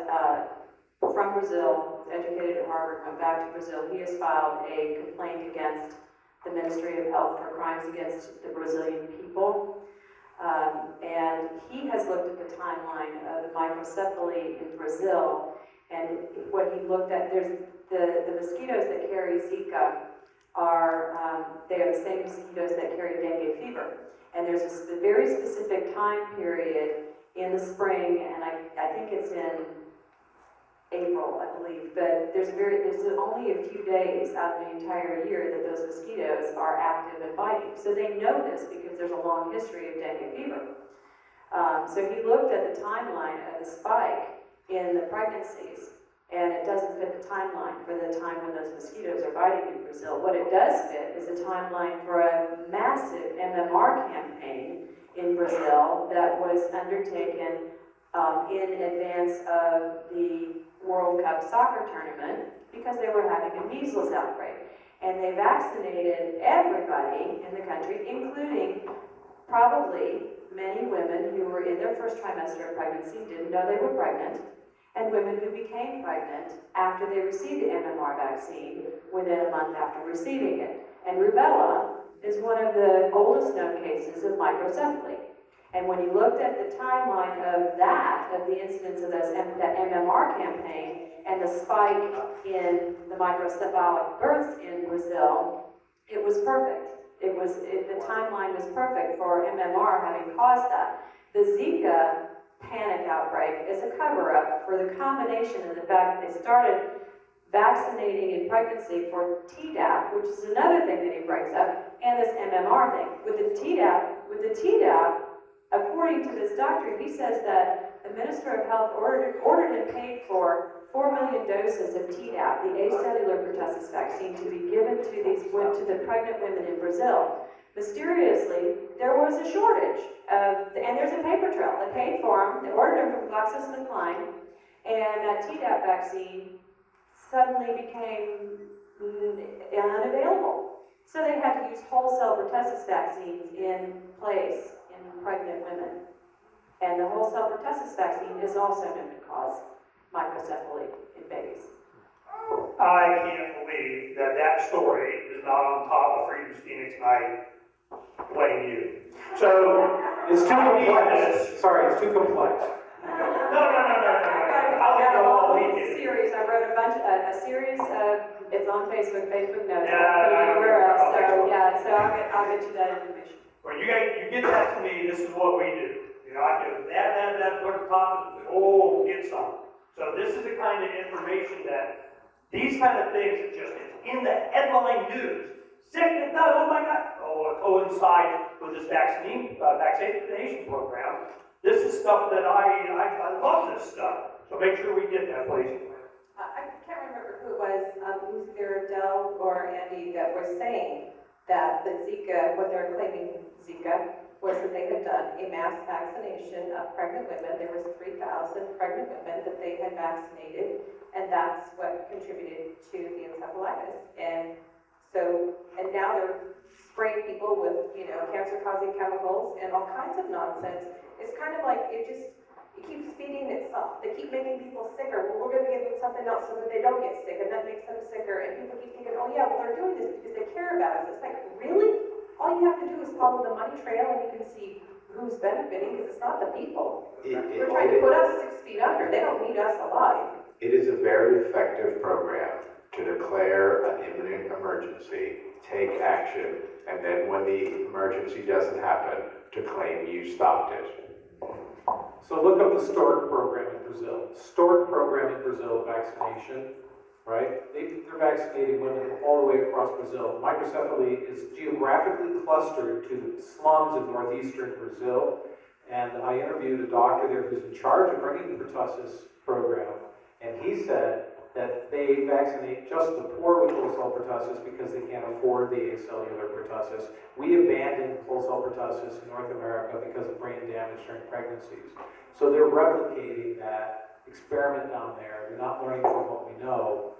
from Brazil, educated at Harvard, went back to Brazil. He has filed a complaint against the Ministry of Health for crimes against the Brazilian people. And he has looked at the timeline of the microcephaly in Brazil, and what he looked at, there's the mosquitoes that carry Zika they are the same mosquitoes that carry dengue fever. And there's a very specific time period in the spring, and I think it's in April, I believe, but there's only a few days out of the entire year that those mosquitoes are active and biting. So they know this because there's a long history of dengue fever. So he looked at the timeline of the spike in the pregnancies, and it doesn't fit the timeline for the time when those mosquitoes are biting in Brazil. What it does fit is a timeline for a massive MMR campaign in Brazil that was undertaken in advance of the World Cup soccer tournament because they were having a measles outbreak. And they vaccinated everybody in the country, including probably many women who were in their first trimester of pregnancy, didn't know they were pregnant, and women who became pregnant after they received the MMR vaccine within a month after receiving it. And rubella is one of the oldest known cases of microcephaly. And when you looked at the timeline of the incidence of that MMR campaign and the spike in the microcephalic births in Brazil, it was perfect. The timeline was perfect for MMR having caused that. The Zika panic outbreak is a cover-up for the combination of the fact that they started vaccinating in pregnancy for Tdap, which is another thing that he brings up, and this MMR thing. With the Tdap, according to this doctor, he says that the Minister of Health ordered and paid for 4 million doses of Tdap, the acellular pertussis vaccine, to be given to the pregnant women in Brazil. Mysteriously, there was a shortage and there's a paper trail. They paid for them, they ordered them from GlaxoSmithKline, and that Tdap vaccine suddenly became unavailable. So they had to use whole cell pertussis vaccines in place in pregnant women. And the whole cell pertussis vaccine is also known to cause microcephaly in babies. I can't believe that story is not on top of Freedom's Phoenix States, and I blame you. So, It's too complex. this. Sorry, it's too complex. No. I'll I got a all long weekend. series, I wrote a series of, it's on Facebook notes, Yeah, I'll put it anywhere else, I'll take so, it. yeah, so I'll get you that information. When you get that to me, this is what we do. You know, I do that, put it top, oh, get some. So this is the kind of information that, these kind of things that just is in the headline news. Sick, oh my God. Oh, it coincides with this vaccination program. This is stuff that I love this stuff. So make sure we get that, please. I can't remember who it was, who's either Del or Andy, that was saying that the Zika, what they're claiming Zika, was that they had done a mass vaccination of pregnant women. There was 3,000 pregnant women that they had vaccinated, and that's what contributed to the encephalitis. And so, and now they're spraying people with, you know, cancer-causing chemicals and all kinds of nonsense. It's kind of like, it keeps feeding itself. They keep making people sicker. Well, we're going to give them something else so that they don't get sick, and that makes them sicker. And people keep thinking, oh yeah, well, they're doing this because they care about us. It's like, really? All you have to do is follow the money trail, and you can see who's benefiting, because it's not the people. We're trying to put us 6 feet under. They don't need us alive. It is a very effective program to declare an imminent emergency, take action, and then when the emergency doesn't happen, to claim you stopped it. So look up the STORK program in Brazil. STORK program in Brazil, vaccination, right? They're vaccinating women all the way across Brazil. Microcephaly is geographically clustered to the slums in northeastern Brazil. And I interviewed a doctor there who's in charge of bringing the pertussis program. And he said that they vaccinate just the poor with pulse cell pertussis because they can't afford the acellular pertussis. We abandoned pulse cell pertussis in North America because of brain damage during pregnancies. So they're replicating that experiment down there. They're not learning from what we know.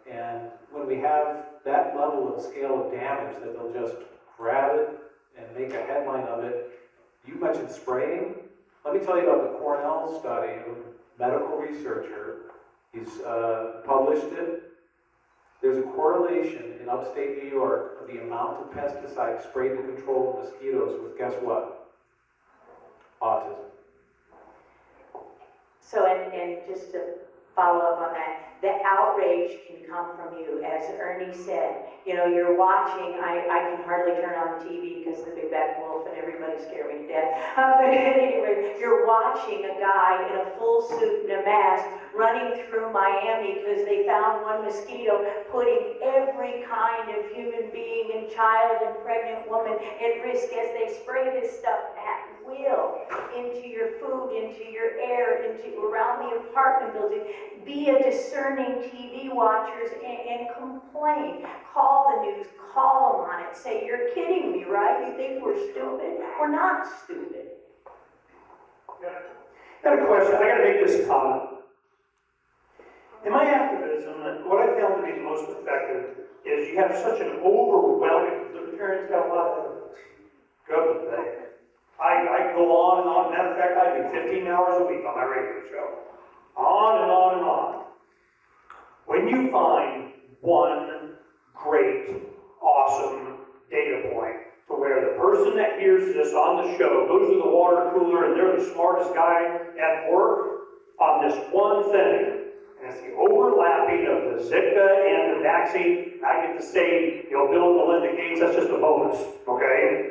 And when we have that level of scale of damage that they'll just grab it and make a headline of it. You mentioned spraying. Let me tell you about the Cornell study, a medical researcher. He's published it. There's a correlation in upstate New York of the amount of pesticides sprayed to control mosquitoes with, guess what? Autism. So, and just to follow up on that, the outrage can come from you. As Ernie said, you know, you're watching, I can hardly turn on the TV because of the big bad wolf and everybody scared me to death. But anyway, you're watching a guy in a full suit and a mask running through Miami because they found one mosquito, putting every kind of human being and child and pregnant woman at risk as they spray this stuff at will into your food, into your air, into around the apartment building. Be a discerning TV watchers and complain. Call the news, call them on it. Say, you're kidding me, right? You think we're stupid? We're not stupid. I got a question. I got to make this comment. In my activism, what I found to be the most effective is you have such an overwhelming, the parents got a lot of evidence. Good thing. I go on and on. Matter of fact, I do 15 hours a week on my radio show. On and on and on. When you find one great, awesome data point to where the person that hears this on the show goes to the water cooler and they're the smartest guy at work on this one thing, and it's the overlapping of the Zika and the vaccine. I get to say, you know, Bill and Melinda Gates, that's just a bonus, okay?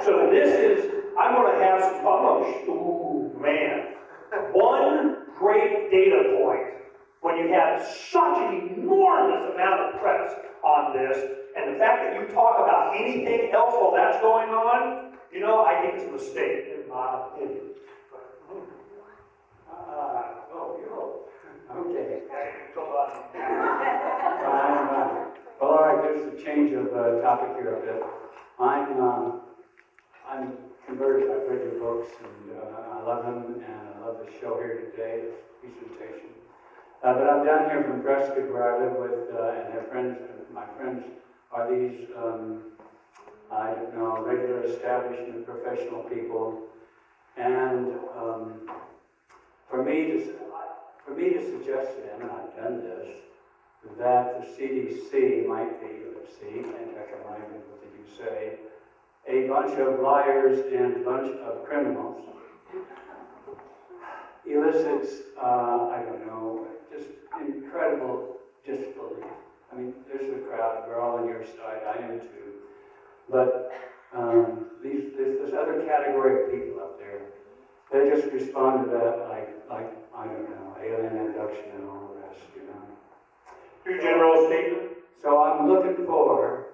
So this is, I'm going to have some fun. Ooh, man. One great data point when you have such an enormous amount of press on this, and the fact that you talk about anything else while that's going on, you know, I think it's a mistake, in my opinion. Okay. Hold on. Well, all right, just a change of topic here a bit. I'm converted. I've read your books, and I love them, and I love the show here today, this presentation. But I'm down here from Prescott, where I live with, and have friends. My friends are these, I don't know, regular establishment professional people, and for me to suggest to them, and I've done this, that the CDC might be, or C, and I combine it with the you say, a bunch of liars and a bunch of criminals, elicits, I don't know, just incredible disbelief. I mean, there's a crowd, we're all on your side, I am too. But there's this other category of people up there. They just respond to that like I don't know, alien abduction and all the rest, you know. Your general statement? So I'm looking for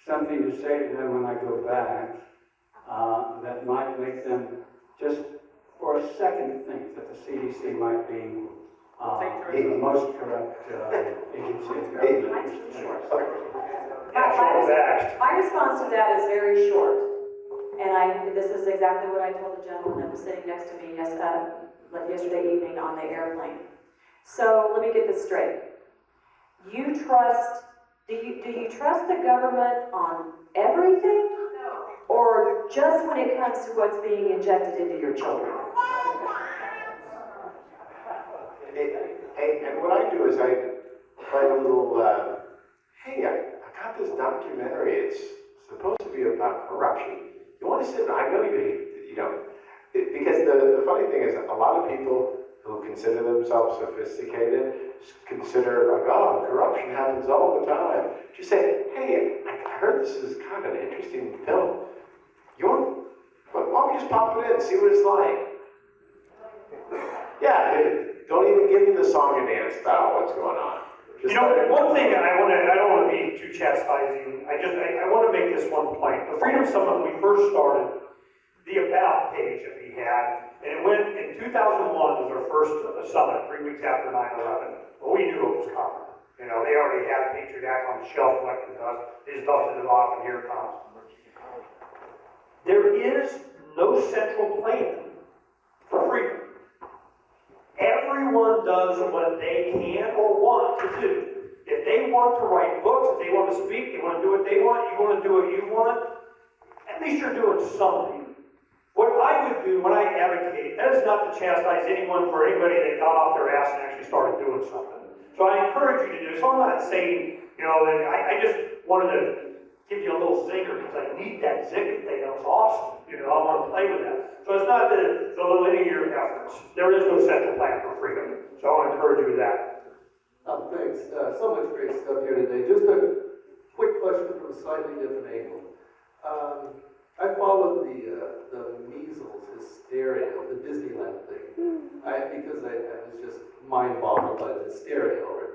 something to say to them when I go back that might make them just for a second think that the CDC might be the most corrupt agency of government. My response to that is very short. And this is exactly what I told the gentleman that was sitting next to me yesterday evening on the airplane. So let me get this straight. Do you trust the government on everything? No. Or just when it comes to what's being injected into your children? And what I do is I play a little, hey, I got this documentary, it's supposed to be about corruption. You want to sit, I know you know, because the funny thing is a lot of people who consider themselves sophisticated consider, like, oh, corruption happens all the time. Just say, hey, I heard this is kind of an interesting film. You want, why don't we just pop it in and see what it's like? Yeah, don't even give me the song and dance style, what's going on. Just one thing I don't want to be too chastising. I want to make this one point. The Freedom Summit, when we first started, the About page that we had, and it went in 2001 was our first summit, 3 weeks after 9/11. Well, we knew it was coming. You know, they already had Patriot Act on the shelf collecting dust. They just dusted it off, and here it comes. There is no central plan for freedom. Everyone does what they can or want to do. If they want to write books, if they want to speak, they want to do what they want, you want to do what you want, at least you're doing something. What I would do when I advocate, that is not to chastise anyone for anybody that got off their ass and actually started doing something. So I encourage you to do. So I'm not saying, you know, I just wanted to give you a little zinger because I need that Zika thing. That was awesome. You know, I want to play with that. So it's not the linear efforts. There is no central plan for freedom. So I want to encourage you with that. Thanks. So much great stuff here today. Just a quick question from a slightly different angle. I followed the measles hysteria, the Disneyland thing, because I was just mind-boggled by the hysteria over it.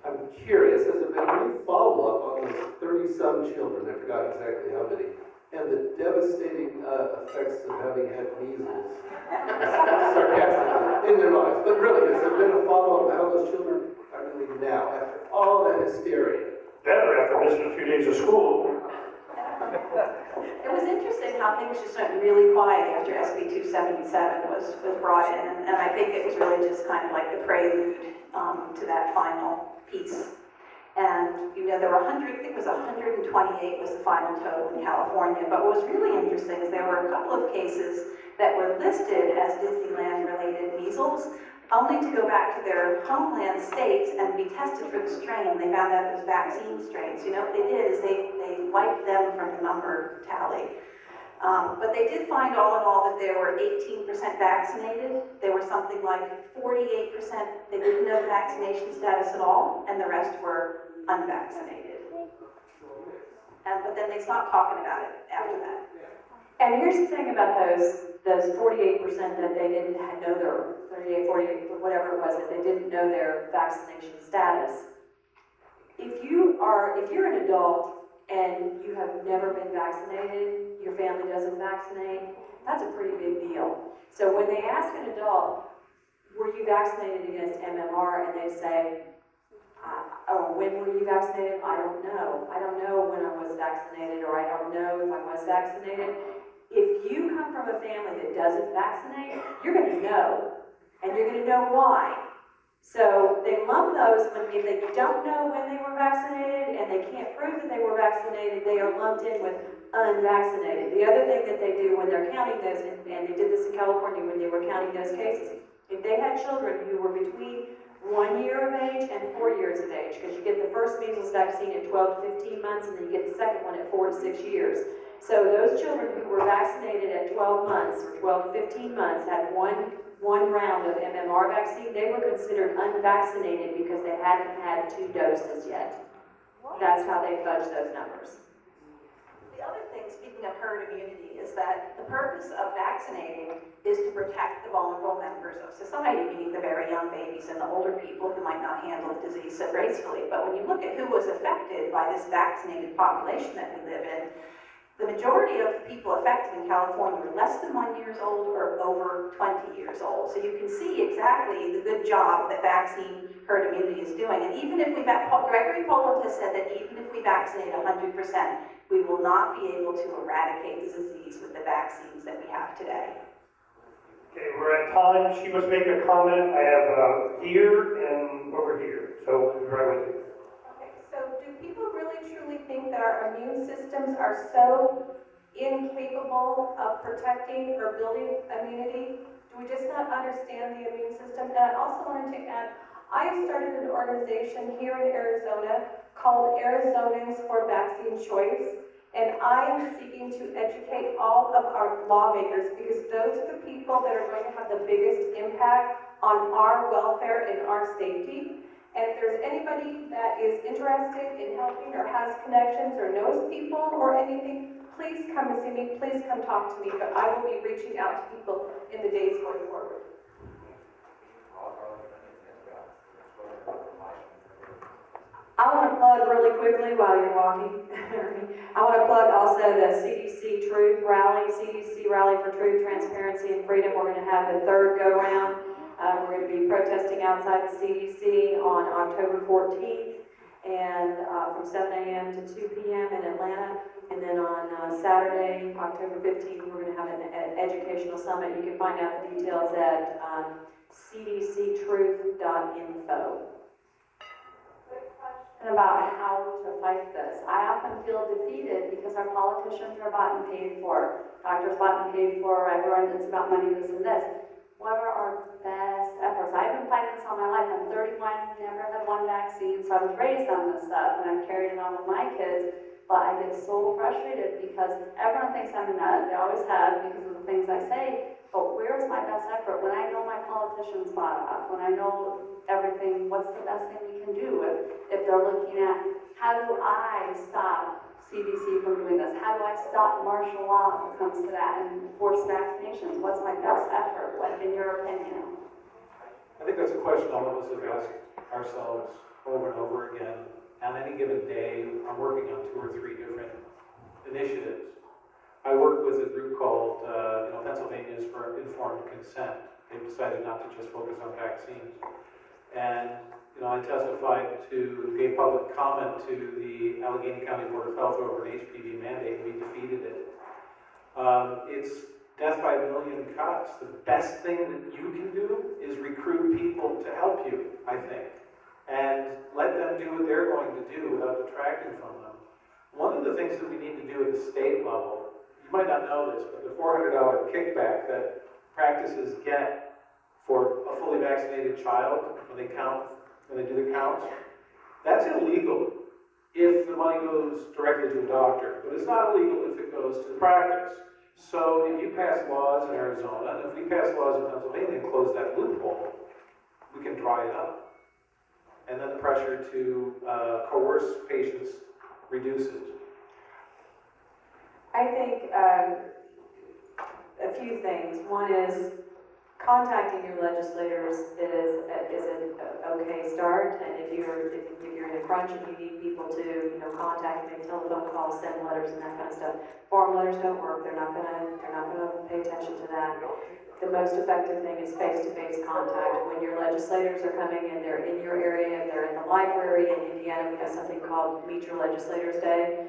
I'm curious, has there been any follow-up on those 30-some children, I forgot exactly how many, and the devastating effects of having had measles, sarcastically, in their lives? But really, has there been a follow-up on how those children are doing now, after all that hysteria? Better after missing a few days of school. It was interesting how things just went really quiet after SB 277 was brought in, and I think it was really just kind of like the prelude to that final piece. And, you know, there were 100, I think it was 128 was the final total in California, but what was really interesting is there were a couple of cases that were listed as Disneyland-related measles, only to go back to their homeland states and be tested for the strain. They found out it was vaccine strains. You know what they did is they wiped them from the number tally. But they did find all in all that there were 18% vaccinated. There were something like 48%, they didn't know the vaccination status at all, and the rest were unvaccinated. But then they stopped talking about it after that. And here's the thing about those 48% that they didn't know their, 38, 48, whatever it was, that they didn't know their vaccination status. If you're an adult and you have never been vaccinated, your family doesn't vaccinate, that's a pretty big deal. So when they ask an adult, were you vaccinated against MMR, and they say, oh, when were you vaccinated? I don't know. I don't know when I was vaccinated, or I don't know if I was vaccinated. If you come from a family that doesn't vaccinate, you're going to know, and you're going to know why. So they lump those if they don't know when they were vaccinated and they can't prove that they were vaccinated, they are lumped in with unvaccinated. The other thing that they do when they're counting those, and they did this in California when they were counting those cases, if they had children who were between 1 year of age and 4 years of age, because you get the first measles vaccine at 12 to 15 months, and then you get the second one at 4 4 to 6 years. So those children who were vaccinated at 12 months or 12 to 15 months had one round of MMR vaccine. They were considered unvaccinated because they hadn't had 2 doses yet. That's how they fudged those numbers. The other thing, speaking of herd immunity, is that the purpose of vaccinating is to protect the vulnerable members of society, meaning the very young babies and the older people who might not handle the disease so gracefully. But when you look at who was affected by this vaccinated population that we live in, the majority of people affected in California were less than 1 year old or over 20 years old. So you can see exactly the good job that vaccine herd immunity is doing. And even if Gregory Poland has said that even if we vaccinate 100%, we will not be able to eradicate the disease with the vaccines that we have today. Okay, we're at time. She must make a comment. I have here and over here. So we'll be right with you. Okay, so do people really truly think that our immune systems are so incapable of protecting or building immunity? Do we just not understand the immune system? And I also wanted to add, I started an organization here in Arizona called Arizonans for Vaccine Choice, and I am seeking to educate all of our lawmakers because those are the people that are going to have the biggest impact on our welfare and our safety. And if there's anybody that is interested in helping or has connections or knows people or anything, please come and see me, please come talk to me, but I will be reaching out to people in the days going forward. I want to plug really quickly while you're walking. I want to plug also the CDC Truth Rally, CDC Rally for Truth, Transparency, and Freedom. We're going to have the 3rd go-round. We're going to be protesting outside the CDC on October 14th, and from 7 a.m. to 2 p.m. in Atlanta. And then on Saturday, October 15th, we're going to have an educational summit. You can find out the details at cdctruth.info. About how to fight this. I often feel defeated because our politicians are bought and paid for. Doctors bought and paid for, everyone, it's about money, this and this. What are our best efforts? I've been fighting this all my life. I'm 31, never had 1 vaccine, so I was raised on this stuff, and I've carried it on with my kids. But I get so frustrated because everyone thinks I'm a nut. They always have because of the things I say. But where's my best effort? When I know my politicians bought off, when I know everything, what's the best thing we can do? If they're looking at, how do I stop CDC from doing this? How do I stop martial law when it comes to that and force vaccinations? What's my best effort? What, in your opinion? I think that's a question all of us have asked ourselves over and over again. On any given day, I'm working on 2 or 3 different initiatives. I work with a group called Pennsylvanians for Informed Consent. They've decided not to just focus on vaccines. And I testified gave public comment to the Allegheny County Board of Health over an HPV mandate, and we defeated it. It's death by 1 million cuts. The best thing that you can do is recruit people to help you, I think, and let them do what they're going to do without detracting from them. One of the things that we need to do at the state level, you might not know this, but the $400 kickback that practices get for a fully vaccinated child when they do the counts, that's illegal if the money goes directly to a doctor, but it's not illegal if it goes to the practice. So if you pass laws in Arizona, and if we pass laws in Pennsylvania and close that loophole, we can dry it up. And then the pressure to coerce patients reduces. I think a few things. One is contacting your legislators is an okay start, and if you're in a crunch and you need people to contact, make telephone calls, send letters, and that kind of stuff. Form letters don't work. They're not gonna pay attention to that. The most effective thing is face-to-face contact. When your legislators are coming and they're in your area, if they're in the library in Indiana, we have something called Meet Your Legislators Day.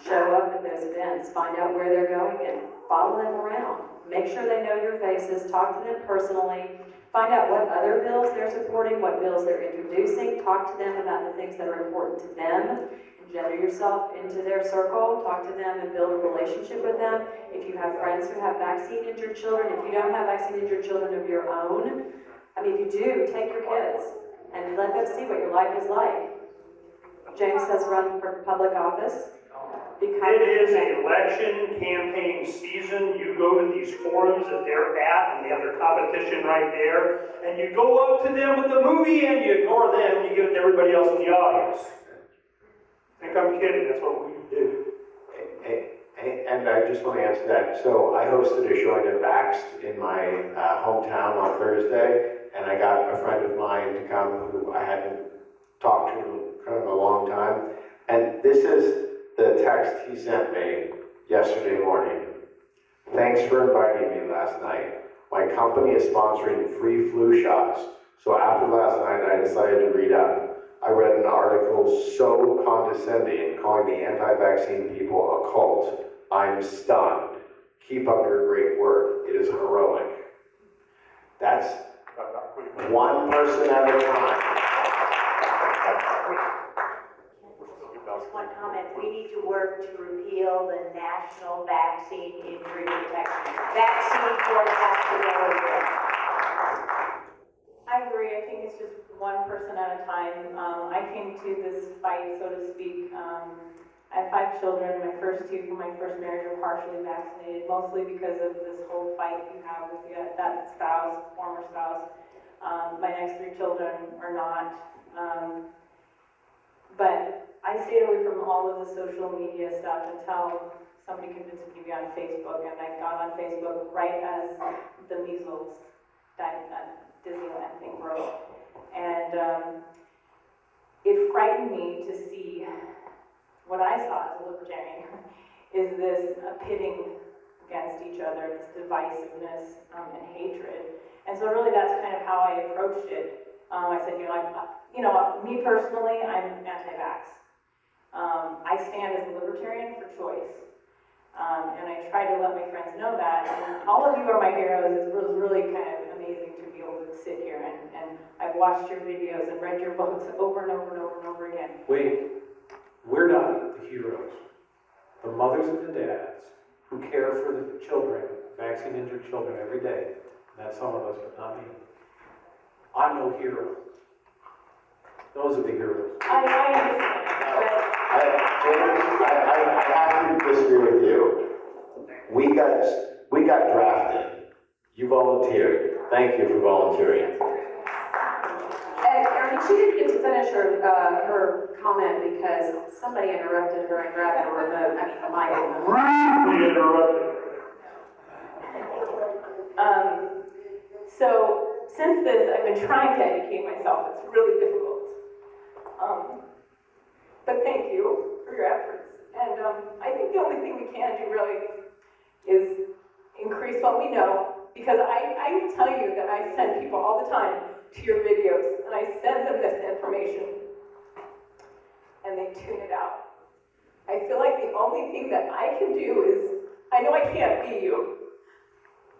Show up at those events, find out where they're going, and follow them around. Make sure they know your faces, talk to them personally, find out what other bills they're supporting, what bills they're introducing, talk to them about the things that are important to them, engender yourself into their circle, talk to them and build a relationship with them. If you have friends who have vaccine-injured children, if you don't have vaccine-injured children of your own, if you do, take your kids and let them see what your life is like. James has run for public office. because. It is an election campaign season. You go to these forums that they're at, and they have their competition right there, and you go up to them with the movie, and you ignore them, and you give it to everybody else in the audience. I think I'm kidding, that's what we do. And I just want to answer that. So I hosted a showing of Vaxxed in my hometown on Thursday, and I got a friend of mine to come who I hadn't talked to in kind of a long time. And this is the text he sent me yesterday morning. Thanks for inviting me last night. My company is sponsoring free flu shots. So after last night, I decided to read up. I read an article so condescending, calling the anti-vaccine people a cult. I'm stunned. Keep up your great work. It is heroic. That's one person at a time. Just one comment, we need to work to repeal the National Vaccine Injury Protection. Vaccine force has to go away. I agree, I think it's just one person at a time. I came to this fight, so to speak. I have 5 children. My first 2 from my first marriage are partially vaccinated, mostly because of this whole fight you have with that spouse, former spouse. My next 3 children are not. But I stayed away from all of the social media stuff until somebody convinced me to be on Facebook, and I got on Facebook right as the measles Disneyland thing broke. And it frightened me to see what I saw as a libertarian is this pitting against each other, this divisiveness and hatred. And so really that's kind of how I approached it. I said, me personally, I'm anti-vax. I stand as a libertarian for choice. And I try to let my friends know that. And all of you are my heroes. It was really kind of amazing to be able to sit here and I've watched your videos and read your books over and over and over and over again. Wait, we're not the heroes. The mothers and the dads who care for the children, vaccine-injured children every day, and that's some of us, but not me. I'm no hero. Those are the heroes. I understand, James, I have to disagree with you. We got drafted. You volunteered. Thank you for volunteering. And she didn't get to finish her comment because somebody interrupted her and grabbed the remote, the mic. Rudely interrupted. So since this, I've been trying to educate myself. It's really difficult. But thank you for your efforts. And I think the only thing we can do really is increase what we know. Because I can tell you that I send people all the time to your videos, and I send them this information, and they tune it out. I feel like the only thing that I can do is, I know I can't be you,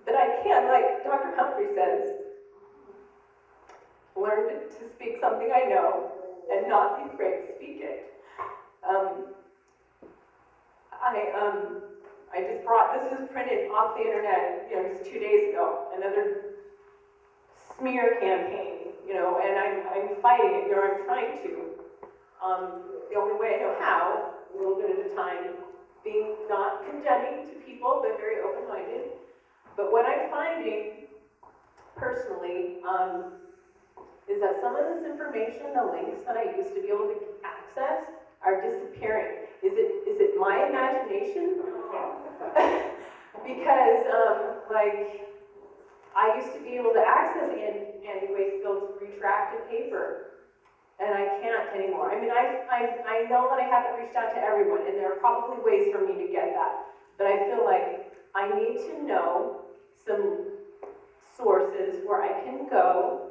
but I can, like Dr. Humphrey says, learn to speak something I know and not be afraid to speak it. I just brought, this was printed off the internet, just 2 days ago, another smear campaign, and I'm fighting it, I'm trying to. The only way I know how, a little bit at a time, being not condemning to people, but very open-minded. But what I'm finding, personally, is that some of this information, the links that I used to be able to access, are disappearing. Is it my imagination? Because, I used to be able to access Andy Wakefield's retracted paper, and I can't anymore. I know that I haven't reached out to everyone, and there are probably ways for me to get that, but I feel like I need to know some sources where I can go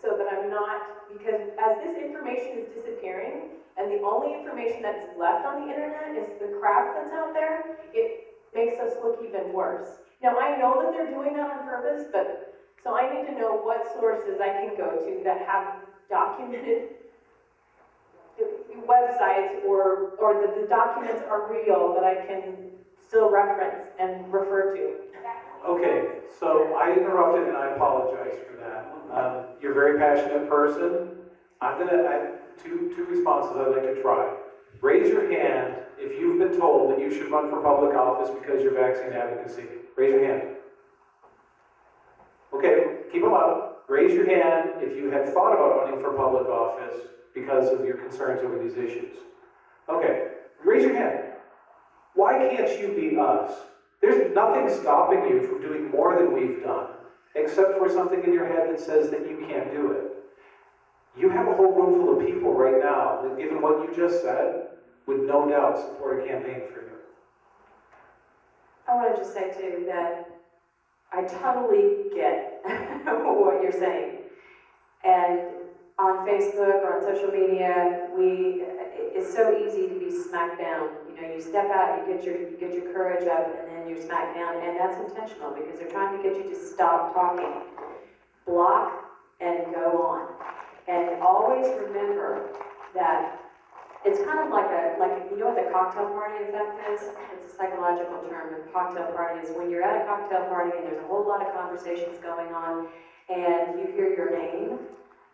so that I'm not, because as this information is disappearing, and the only information that is left on the internet is the crap that's out there, it makes us look even worse. Now, I know that they're doing that on purpose, but, so I need to know what sources I can go to that have documented websites, or that the documents are real, that I can still reference and refer to. Okay, so I interrupted and I apologize for that. You're a very passionate person. I'm gonna, two responses I'd like to try. Raise your hand you should run for public office because you're vaccine advocacy? Raise your hand. Okay, keep them up. Raise your hand if you have thought about running for public office because of your concerns over these issues. Okay, raise your hand. Why can't you be us? There's nothing stopping you from doing more than we've done, except for something in your head that says that you can't do it. You have a whole room full of people right now that, given what you just said, would no doubt support a campaign for you. I want to just say too that I totally get what you're saying. And on Facebook or on social media, it's so easy to be smacked down. You know, you step out, you get your courage up, and then you're smacked down, and that's intentional because they're trying to get you to stop talking. Block and go on. And always remember that it's kind of like you know what the cocktail party effect is? It's a psychological term. The cocktail party is when you're at a cocktail party and there's a whole lot of conversations going on, and you hear your name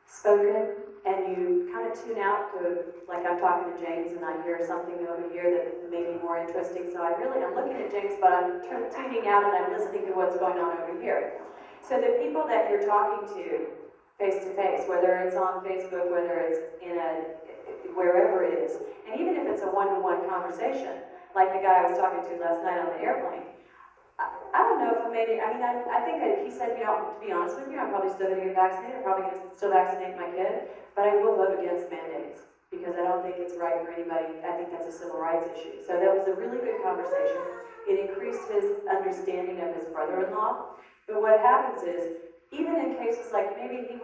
spoken, and you kind of tune out to, like I'm talking to James and I hear something over here that may be more interesting, so I'm looking at James, but I'm tuning out and I'm listening to what's going on over here. So the people that you're talking to face, whether it's on Facebook, whether it's in wherever it is, and even if it's a one-to-one conversation, like the guy I was talking to last night on the airplane, I don't know if I think that if he said, you know, to be honest with you, I'm probably still going to get vaccinated. I'm probably going to still vaccinate my kid, but I will vote against mandates because I don't think it's right for anybody. I think that's a civil rights issue. So that was a really good conversation. It increased his understanding of his brother-in-law. But what happens is, even in cases like maybe he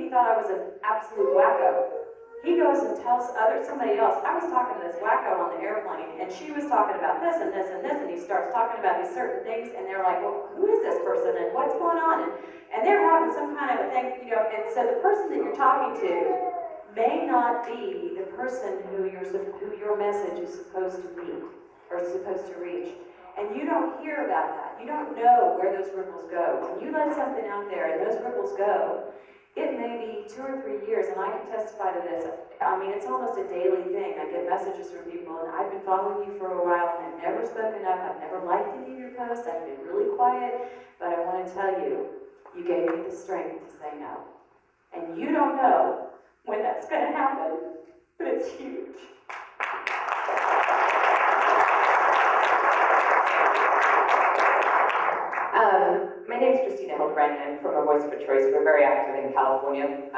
thought I was an absolute wacko. He goes and tells somebody else, I was talking to this wacko on the airplane, and she was talking about this and this and this, and he starts talking about these certain things, and they're like, well, who is this person, and what's going on? And they're having some kind of a thing, you know, and so the person that you're talking to may not be the person who your message is supposed to be, or supposed to reach. And you don't hear about that. You don't know where those ripples go. When you let something out there and those ripples go, it may be 2 or 3 years, and I can testify to this. I mean, it's almost a daily thing. I get messages from people, and I've been following you for a while, and I've never spoken up. I've never liked any of your posts. I've been really quiet, but I want to tell you, you gave me the strength to say no. And you don't know when that's going to happen, but it's huge. My name is Christina Hildebrand, and I'm from A Voice for Choice. We're very active in California,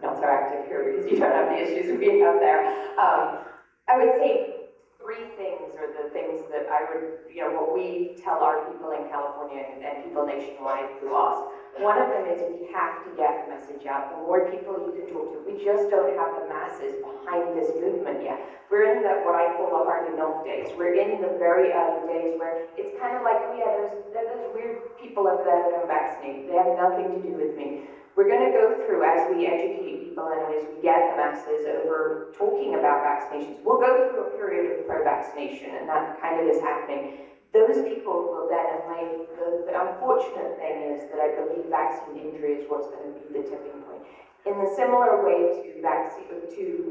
not so active here because you don't have the issues we have there. I would say 3 things are the things that I would, you know, what we tell our people in California and people nationwide who ask. One of them is we have to get the message out. The more people you can talk to, we just don't have the masses behind this movement yet. We're in what I call the hard enough days. We're in the very early days where it's kind of like, oh yeah, there's weird people over there that don't vaccinate. They have nothing to do with me. We're going to go through, as we educate people and as we get the masses over talking about vaccinations, we'll go through a period of pro-vaccination, and that kind of is happening. Those people will then, the unfortunate thing is that I believe vaccine injury is what's going to be the tipping point. In the similar way to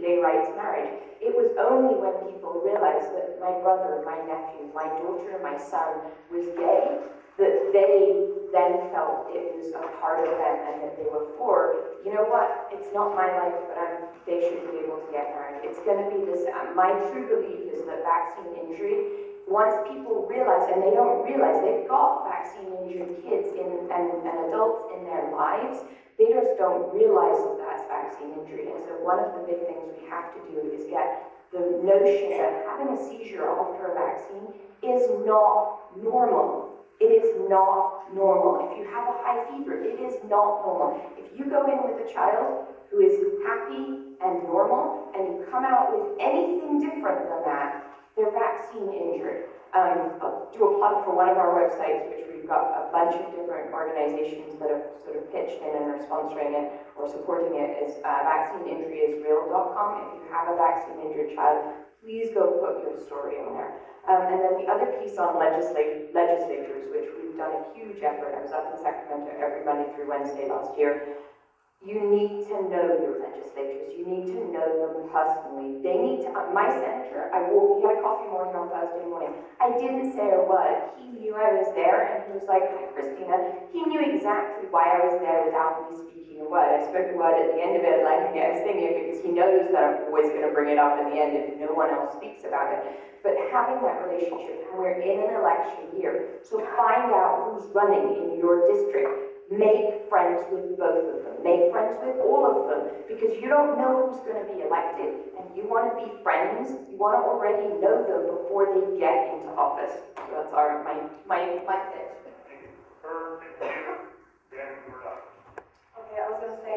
gay rights marriage, it was only when people realized that my brother, my nephew, my daughter, and my son was gay that they then felt it was a part of them and that they were for, you know what, it's not my life, but they should be able to get married. It's going to be this, my true belief is that vaccine injury, once people realize, and they don't realize, they've got vaccine-injured kids and adults in their lives, they just don't realize that that's vaccine injury. And so one of the big things we have to do is get the notion that having a seizure after a vaccine is not normal. It is not normal. If you have a high fever, it is not normal. If you go in with a child who is happy and normal, and you come out with anything different than that, they're vaccine injured. I'll do a plug for one of our websites, which we've got a bunch of different organizations that have sort of pitched in and are sponsoring it or supporting it, is vaccineinjuryisreal.com. If you have a vaccine-injured child, please go put your story in there. And then the other piece on legislatures, which we've done a huge effort. I was up in Sacramento every Monday through Wednesday last year. You need to know your legislators. You need to know them personally. They need to, my senator, we had a coffee morning on Thursday morning. I didn't say a word. He knew I was there, and he was like, "Hi, Christina." He knew exactly why I was there without me speaking a word. I spoke a word at the end of it, like I was thinking, because he knows that I'm always going to bring it up in the end if no one else speaks about it. But having that relationship, and we're in an election year, so find out who's running in your district. Make friends with both of them. Make friends with all of them, because you don't know who's going to be elected, and you want to be friends. You want to already know them before they get into office. So that's my pitch. Okay, I was gonna say.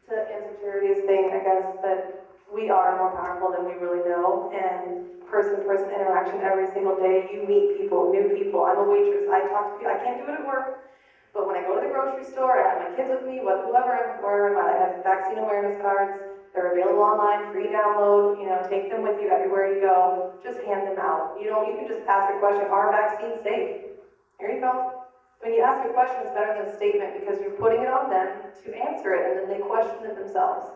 To answer Charity's thing, I guess that we are more powerful than we really know, and person-to-person interaction every single day, you meet people, new people. I'm a waitress, I talk to people, I can't do it at work, but when I go to the grocery store, I have my kids with me, wherever I'm at, I have vaccine awareness cards, they're available online, free download, take them with you everywhere you go, just hand them out. You can just ask a question, are vaccines safe? Here you go. When you ask a question, it's better than a statement, because you're putting it on them to answer it, and then they question it themselves.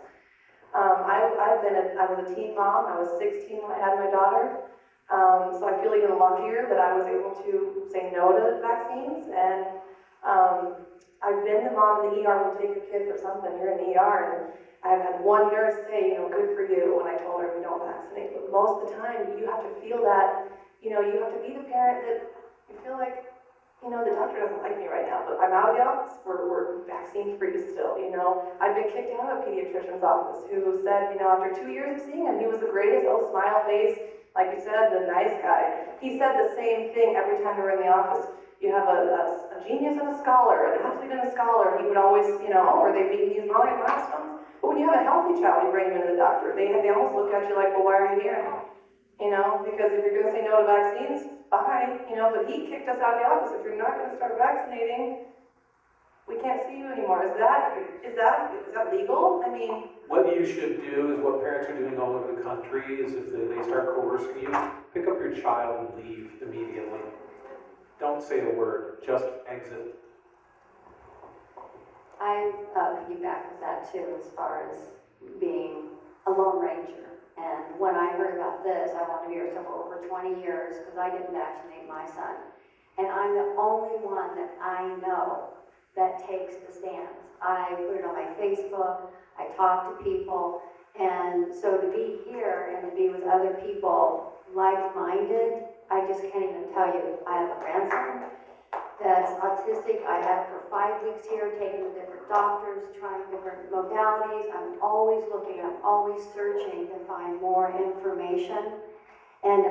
I was a teen mom. I was 16 when I had my daughter. So I feel even luckier that I was able to say no to vaccines. And I've been the mom in the ER when you take your kid for something. You're in the ER, and I've had one nurse say, good for you, when I told her we don't vaccinate. But most of the time, you have to feel that, you have to be the parent that you feel like, the doctor doesn't like me right now, but I'm out of the office, we're vaccine free still, I've been kicked out of a pediatrician's office who said, after 2 years of seeing him, he was the greatest, smile face, like you said, the nice guy. He said the same thing every time we were in the office. You have a genius and a scholar, an athlete and a scholar. He would always, are they beating these milestones? But when you have a healthy child, you bring him into the doctor. They almost look at you like, well, why are you here? Because if you're going to say no to vaccines, fine, but he kicked us out of the office. If you're not going to start vaccinating, we can't see you anymore. Is that legal? I mean... What you should do is what parents are doing all over the country is if they start coercing you, pick up your child and leave immediately. Don't say a word, just exit. I piggyback with that too, as far as being a lone ranger. And when I heard about this, I wanted to be here for over 20 years because I didn't vaccinate my son. And I'm the only one that I know that takes the stands. I put it on my Facebook, I talk to people, and so to be here and to be with other people like-minded, I just can't even tell you. I have a grandson that's autistic. I had it for 5 weeks here, taking to different doctors, trying different modalities. I'm always looking, I'm always searching to find more information. And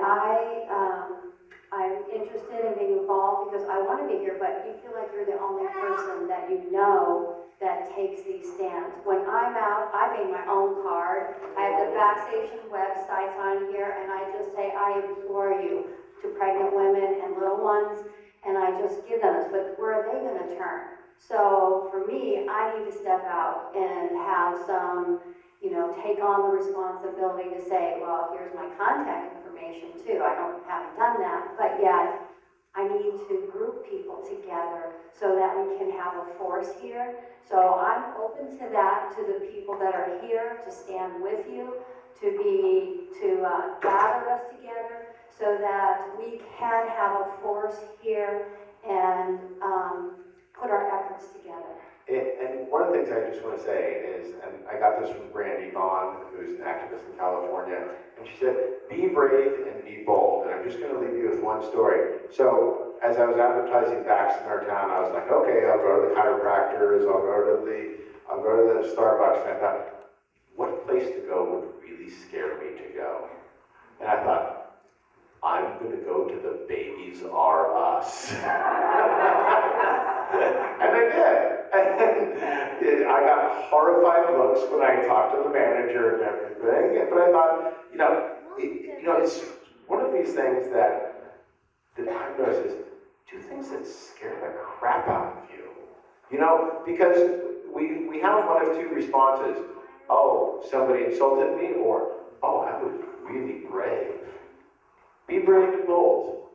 I'm interested in being involved because I want to be here, but you feel like you're the only person that you know that takes these stands. When I'm out, I made my own card. I have the vaccination websites on here, and I just say, I implore you, to pregnant women and little ones, and I just give them this, but where are they going to turn? So for me, I need to step out and have some, take on the responsibility to say, well, here's my contact information too. Haven't done that, but yet I need to group people together so that we can have a force here. So I'm open to that, to the people that are here, to stand with you, to gather us together so that we can have a force here and put our efforts together. And one of the things I just want to say is, and I got this from Brandy Vaughn, who's an activist in California, and she said, be brave and be bold. And I'm just going to leave you with one story. So as I was advertising Vax in our town, I was like, okay, I'll go to the chiropractors, I'll go to the Starbucks, and I thought, what place to go would really scare me to go? And I thought, I'm going to go to the Babies R Us. And I did. And I got horrified looks when I talked to the manager and everything. But I thought, it's one of these things that I've noticed is do things that scare the crap out of you. Because we have one of two responses. Oh, somebody insulted me, or, oh, I was really brave. Be brave and bold.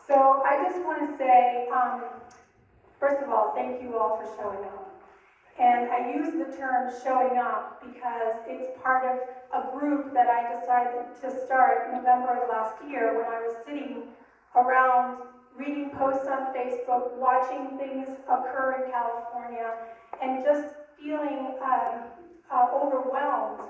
So I just want to say, first of all, thank you all for showing up. And I use the term showing up because it's part of a group group that I decided to start in November of last year when I was sitting around reading posts on Facebook, watching things occur in California, and just feeling overwhelmed,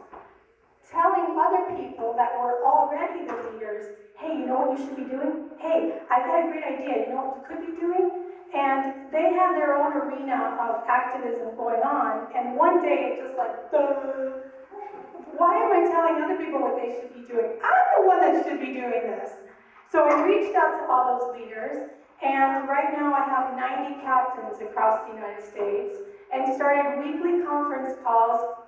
telling other people that were already the leaders, hey, you know what you should be doing? Hey, I've got a great idea, you know what you could be doing? And they had their own arena of activism going on, and one day it just like, duh, why am I telling other people what they should be doing? I'm the one that should be doing this. So I reached out to all those leaders, and right now I have 90 captains across the United States, and started weekly conference calls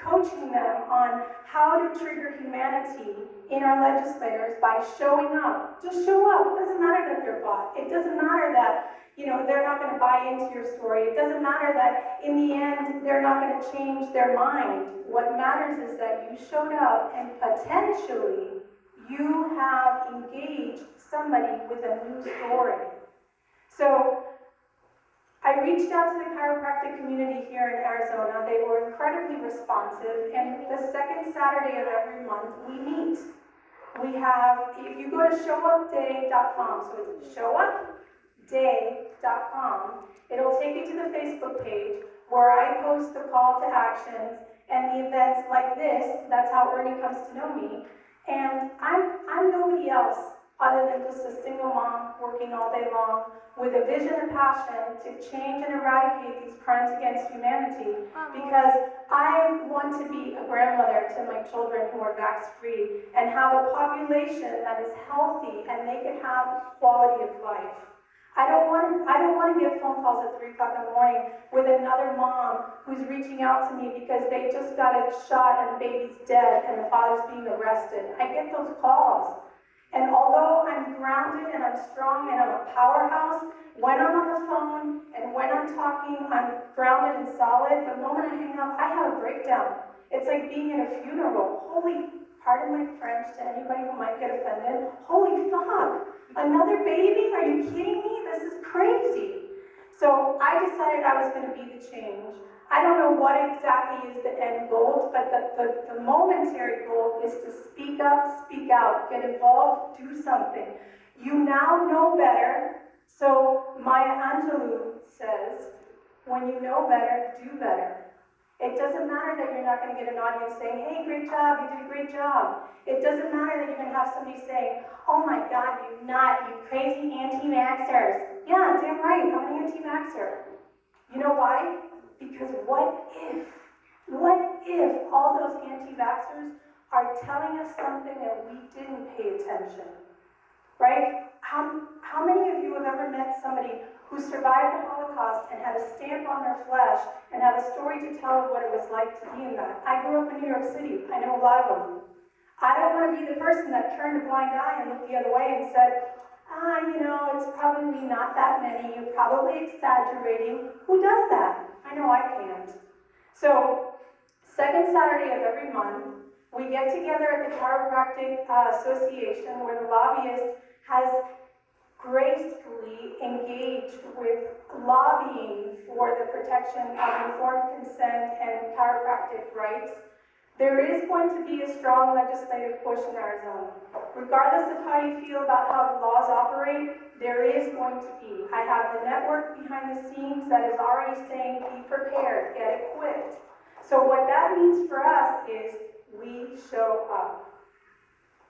coaching them on how to trigger humanity in our legislators by showing up. Just show up. It doesn't matter that they're bought. It doesn't matter that, you know, they're not going to buy into your story. It doesn't matter that in the end they're not going to change their mind. What matters is that you showed up and potentially you have engaged somebody with a new story. So I reached out to the chiropractic community here in Arizona. They were incredibly responsive, and the second Saturday of every month we meet. We have, if you go to showupday.com, so it's showupday.com, it'll take you to the Facebook page where I post the call to actions and the events like this. That's how Ernie comes to know me. And I'm nobody else other than just a single mom working all day long with a vision and passion to change and eradicate these crimes against humanity, because I want to be a grandmother to my children who are vax-free and have a population that is healthy and they can have quality of life. I don't want to get phone calls at 3 o'clock in the morning with another mom who's reaching out to me because they just got a shot and the baby's dead and the father's being arrested. I get those calls. And although I'm grounded and I'm strong and I'm a powerhouse, when I'm on the phone and when I'm talking, I'm grounded and solid. The moment I hang up, I have a breakdown. It's like being at a funeral. Holy, pardon my French to anybody who might get offended, holy fuck, another baby? Are you kidding me? This is crazy. So I decided I was going to be the change. I don't know what exactly is the end goal, but the momentary goal is to speak up, speak out, get involved, do something. You now know better, so Maya Angelou says, when you know better, do better. It doesn't matter that you're not going to get an audience saying, hey, great job, you did a great job. It doesn't matter that you're going to have somebody saying, oh my God, you crazy anti-vaxxers. Yeah, damn right, I'm an anti-vaxxer. You know why? Because what if all those anti-vaxxers are telling us something that we didn't pay attention, right? How many of you have ever met somebody who survived the Holocaust and had a stamp on their flesh and have a story to tell of what it was like to be in that? I grew up in New York City. I know a lot of them. I don't want to be the person that turned a blind eye and looked the other way and said, you know, it's probably not that many. You're probably exaggerating. Who does that? I know I can't. So, second Saturday of every month, we get together at the Chiropractic Association where the lobbyist has gracefully engaged with lobbying for the protection of informed consent and chiropractic rights. There is going to be a strong legislative push in Arizona. Regardless of how you feel about how the laws operate, there is going to be. I have the network behind the scenes that is already saying, be prepared, get equipped. So what that means for us is we show up.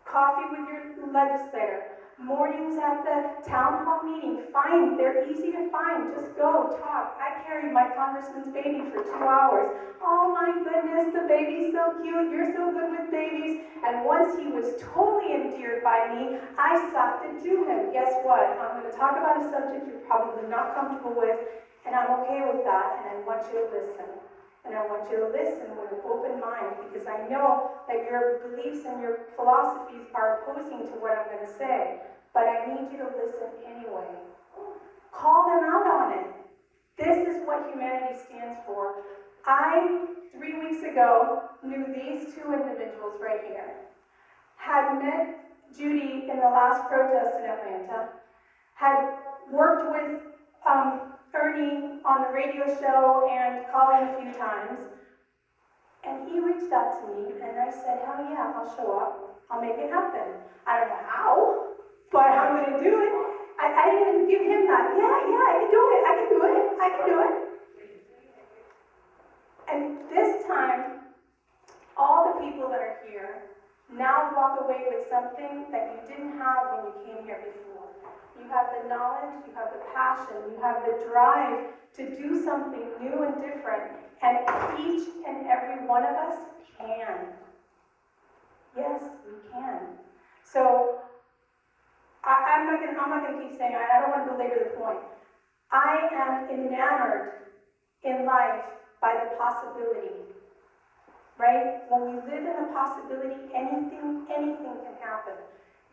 Coffee with your legislator. Mornings at the town hall meeting, fine, they're easy to find, just go, talk. I carried my congressman's baby for 2 hours. Oh my goodness, the baby's so cute, you're so good with babies. And once he was totally endeared by me, I socked it to him. Guess what? I'm going to talk about a subject you're probably not comfortable with, and I'm okay with that, and I want you to listen. And I want you to listen with an open mind, because I know that your beliefs and your philosophies are opposing to what I'm going to say. But I need you to listen anyway. Call them out on it. This is what humanity stands for. I, 3 weeks ago, knew these two individuals right here. Had met Judy in the last protest in Atlanta. Had worked with Ernie on the radio show and Colin a few times. And he reached out to me and I said, hell yeah. I'll show up, I'll make it happen. I don't know how, but I'm gonna do it. I didn't even give him that, yeah, I can do it, I can do it, I can do it. And this time, all the people that are here now walk away with something that you didn't have when you came here before. You have the knowledge, you have the passion, you have the drive to do something new and different, and each and every one of us can. Yes, we can. So, I'm not gonna keep saying, I don't want to belabor the point. I am enamored in life by the possibility, right? When we live in the possibility, anything can happen.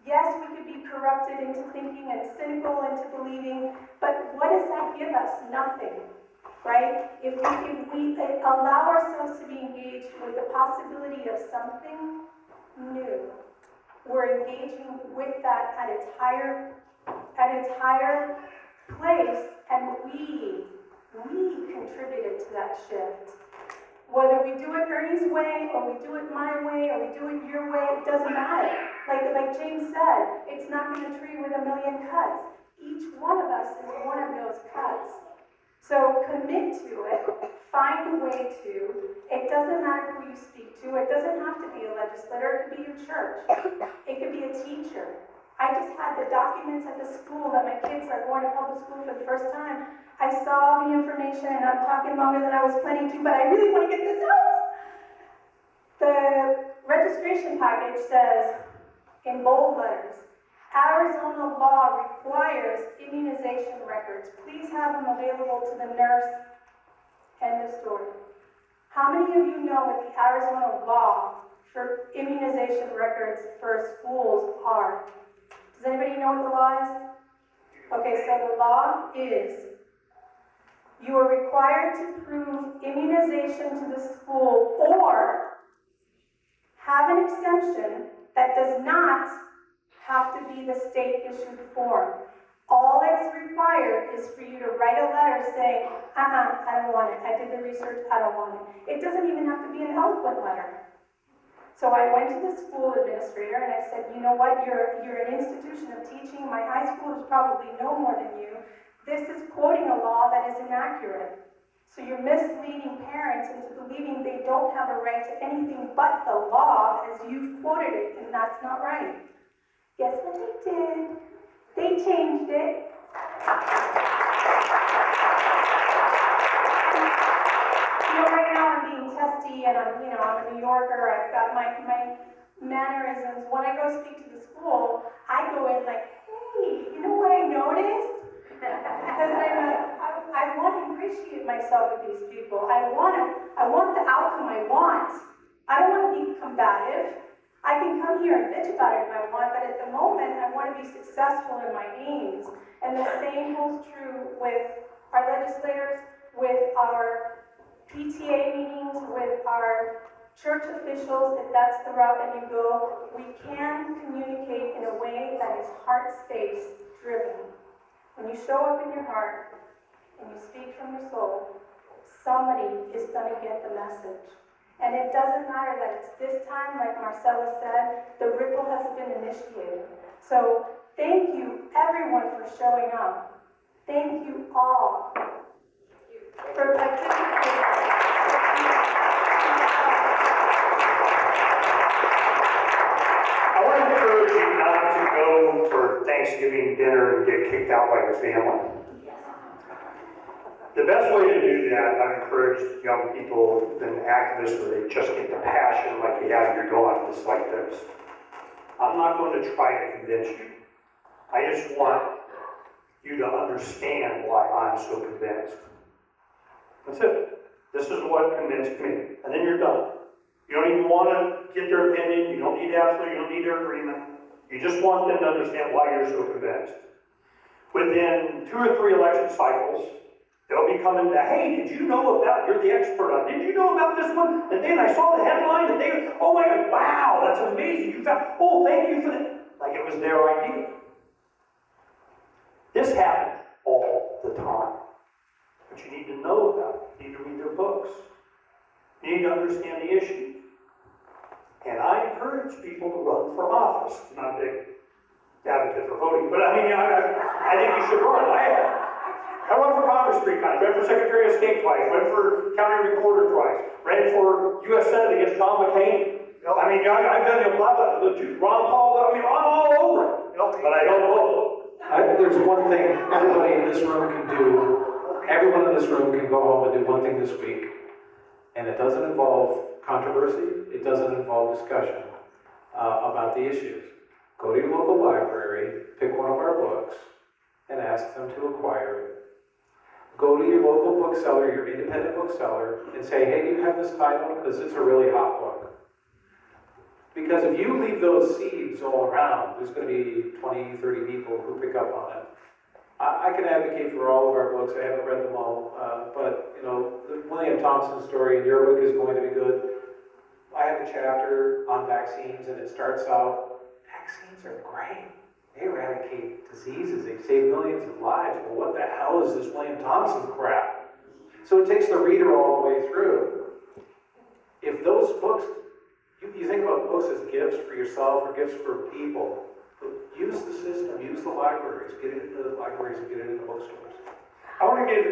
Yes, we could be corrupted into thinking and cynical into believing, but what does that give us? Nothing, right? If we allow ourselves to be engaged with the possibility of something new, we're engaging with that at its higher place, and we contributed to that shift. Whether we do it Ernie's way, or we do it my way, or we do it your way, it doesn't matter. Like James said, it's not going to tree with a million cuts. Each one of us is one of those cuts. So commit to it, find a way to. It doesn't matter who you speak to. It doesn't have to be a legislator. It could be your church. It could be a teacher. I just had the documents at the school that my kids are going to public school for the first time. I saw the information, and I'm talking longer than I was planning to, but I really want to get this out. The registration package says, in bold letters, Arizona law requires immunization records. Please have them available to the nurse. End of story. How many of you know what the Arizona law for immunization records for schools are? Does anybody know what the law is? Okay, so the law is you are required to prove immunization to the school or have an exemption that does not have to be the state-issued form. All that's required is for you to write a letter saying, I don't want it. I did the research, I don't want it. It doesn't even have to be an eloquent letter. So I went to the school administrator and I said, you know what, you're an institution of teaching. My high schoolers probably know more than you. This is quoting a law that is inaccurate. So you're misleading parents into believing they don't have a right to anything but the law as you've quoted it, and that's not right. Guess what they did? They changed it. Right now I'm being testy, and I'm a New Yorker. I've got my mannerisms. When I go speak to the school, I go in like, hey, you know what I noticed? Because I want to appreciate myself with these people. I want the outcome I want. I don't want to be combative. I can come here and bitch about it if I want, but at the moment, I want to be successful in my aims. And the same holds true with our legislators, with our PTA meetings, with our church officials. If that's the route that you go, we can communicate in a way that is heart-space driven. When you show up in your heart and you speak from your soul, somebody is going to get the message. And it doesn't matter that it's this time, like Marcella said, the ripple has been initiated. So thank you, everyone, for showing up. Thank you all for participating. I want to encourage you not to go for Thanksgiving dinner and get kicked out by your family. The best way to do that, I've encouraged young people and activists where they just get the passion like you have your office like this. I'm not going to try to convince you. I just want you to understand why I'm so convinced. That's it. This is what convinced me. And then you're done. You don't even want to get their opinion. You don't need absolute, you don't need their agreement. You just want them to understand why you're so convinced. Within 2 or 3 election cycles, they'll be coming to, hey, did you know about, you're the expert on, did you know about this one? And then I saw the headline and they, oh my God, wow, that's amazing. You found, oh, thank you for that. Like it was their idea. This happens all the time. But you need to know about it. You need to read their books. You need to understand the issue. And I encourage people to run for office. I'm not a big advocate for voting, but I mean, I think you should run. I run for Congress 3 times, ran for Secretary of State twice, ran for County Recorder twice, ran for U.S. Senate against John McCain. I mean, I've done a lot of Ron Paul, I mean, I'm all over it, but I don't vote. There's one thing everybody in this room can do. Everyone in this room can go home and do one thing this week, and it doesn't involve controversy, it doesn't involve discussion about the issues. Go to your local library, pick one of our books, and ask them to acquire it. Go to your local bookseller, your independent bookseller, and say, hey, do you have this title? Because it's a really hot book. Because if you leave those seeds all around, there's going to be 20, 30 people who pick up on it. I can advocate for all of our books. I haven't read them all, but you know, the William Thompson story in your book is going to be good. I have a chapter on vaccines, and it starts out, vaccines are great. They eradicate diseases. They save millions of lives. But what the hell is this William Thompson crap? So it takes the reader all the way through. If those books, you think about books as gifts for yourself or gifts for people, but use the system, use the libraries, get it into the libraries and get it into bookstores. I want to give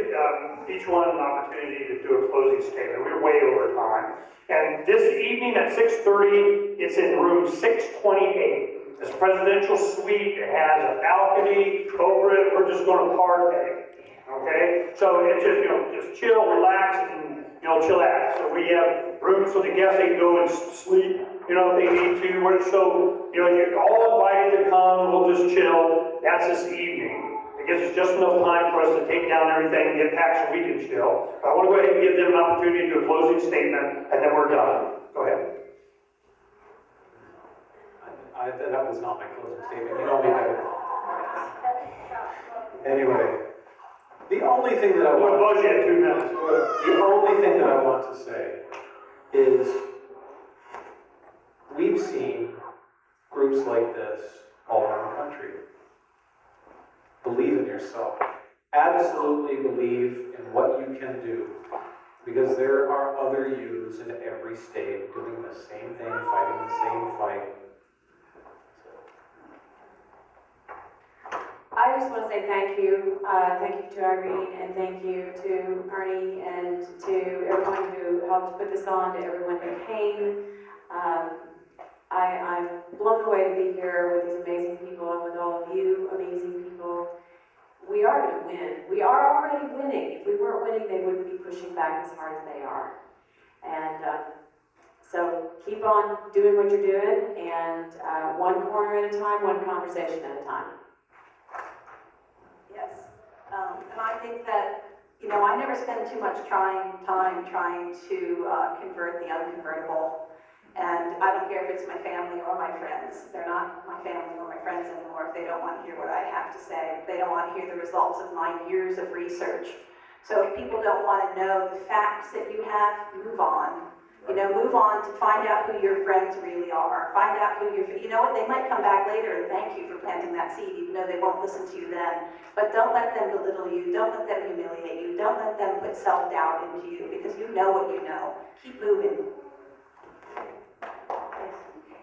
each one an opportunity to do a closing statement. We're way over time. And this evening at 6:30, it's in room 628. It's a presidential suite. It has a balcony over it. We're just going to party. Okay? So it's just, just chill, relax, and, chillax. So we have rooms so the guests, they can go and sleep, if they need to. So, you're all invited to come. We'll just chill. That's this evening. It gives us just enough time for us to take down everything and get packed so we can chill. But I want to go ahead and give them an opportunity to do a closing statement, and then we're done. Go ahead. That was not my closing statement. You know me better. Anyway, the only thing that I want to say is we've seen groups like this all around the country. Believe in yourself. Absolutely believe in what you can do. Because there are other yous in every state doing the same thing, fighting the same fight. I just want to say thank you. Thank you to Irene, and thank you to Ernie, and to everyone who helped put this on, to everyone who came. I'm blown away to be here with these amazing people and with all of you amazing people. We are going to win. We are already winning. If we weren't winning, they wouldn't be pushing back as hard as they are. And so keep on doing what you're doing, and one corner at a time, one conversation at a time. Yes, and I think that, I never spend too much time trying to convert the unconvertible. And I don't care if it's my family or my friends. They're not my family or my friends anymore if they don't want to hear what I have to say. They don't want to hear the results of my years of research. So if people don't want to know the facts that you have, move on. Move on to find out who your friends really are. Find out who your, they might come back later and thank you for planting that seed, even though they won't listen to you then. But don't let them belittle you. Don't let them humiliate you. Don't let them put self-doubt into you, because you know what you know. Keep moving.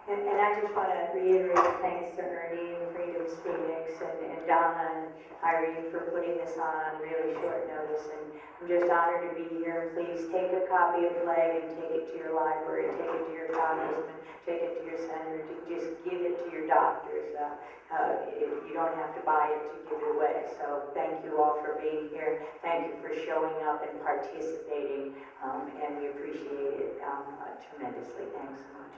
And I just want to reiterate thanks to Ernie and Freedom's Phoenix and Donna and Irene for putting this on really short notice. And I'm just honored to be here. Please take a copy of Flag and take it to your library, take it to your congressman, take it to your senator, just give it to your doctors. You don't have to buy it to give it away. So thank you all for being here. Thank you for showing up and participating, and we appreciate it tremendously. Thanks so much.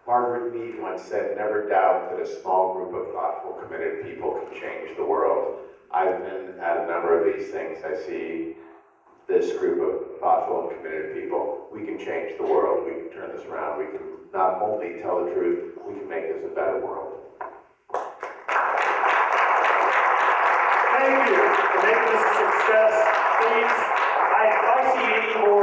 Margaret Mead once said, never doubt that a small group of thoughtful, committed people can change the world. I've been at a number of these things. I see this group of thoughtful and committed people. We can change the world. We can turn this around. We can not only tell the truth, we can make this a better world. Thank you for making this a success. Please, if I see any more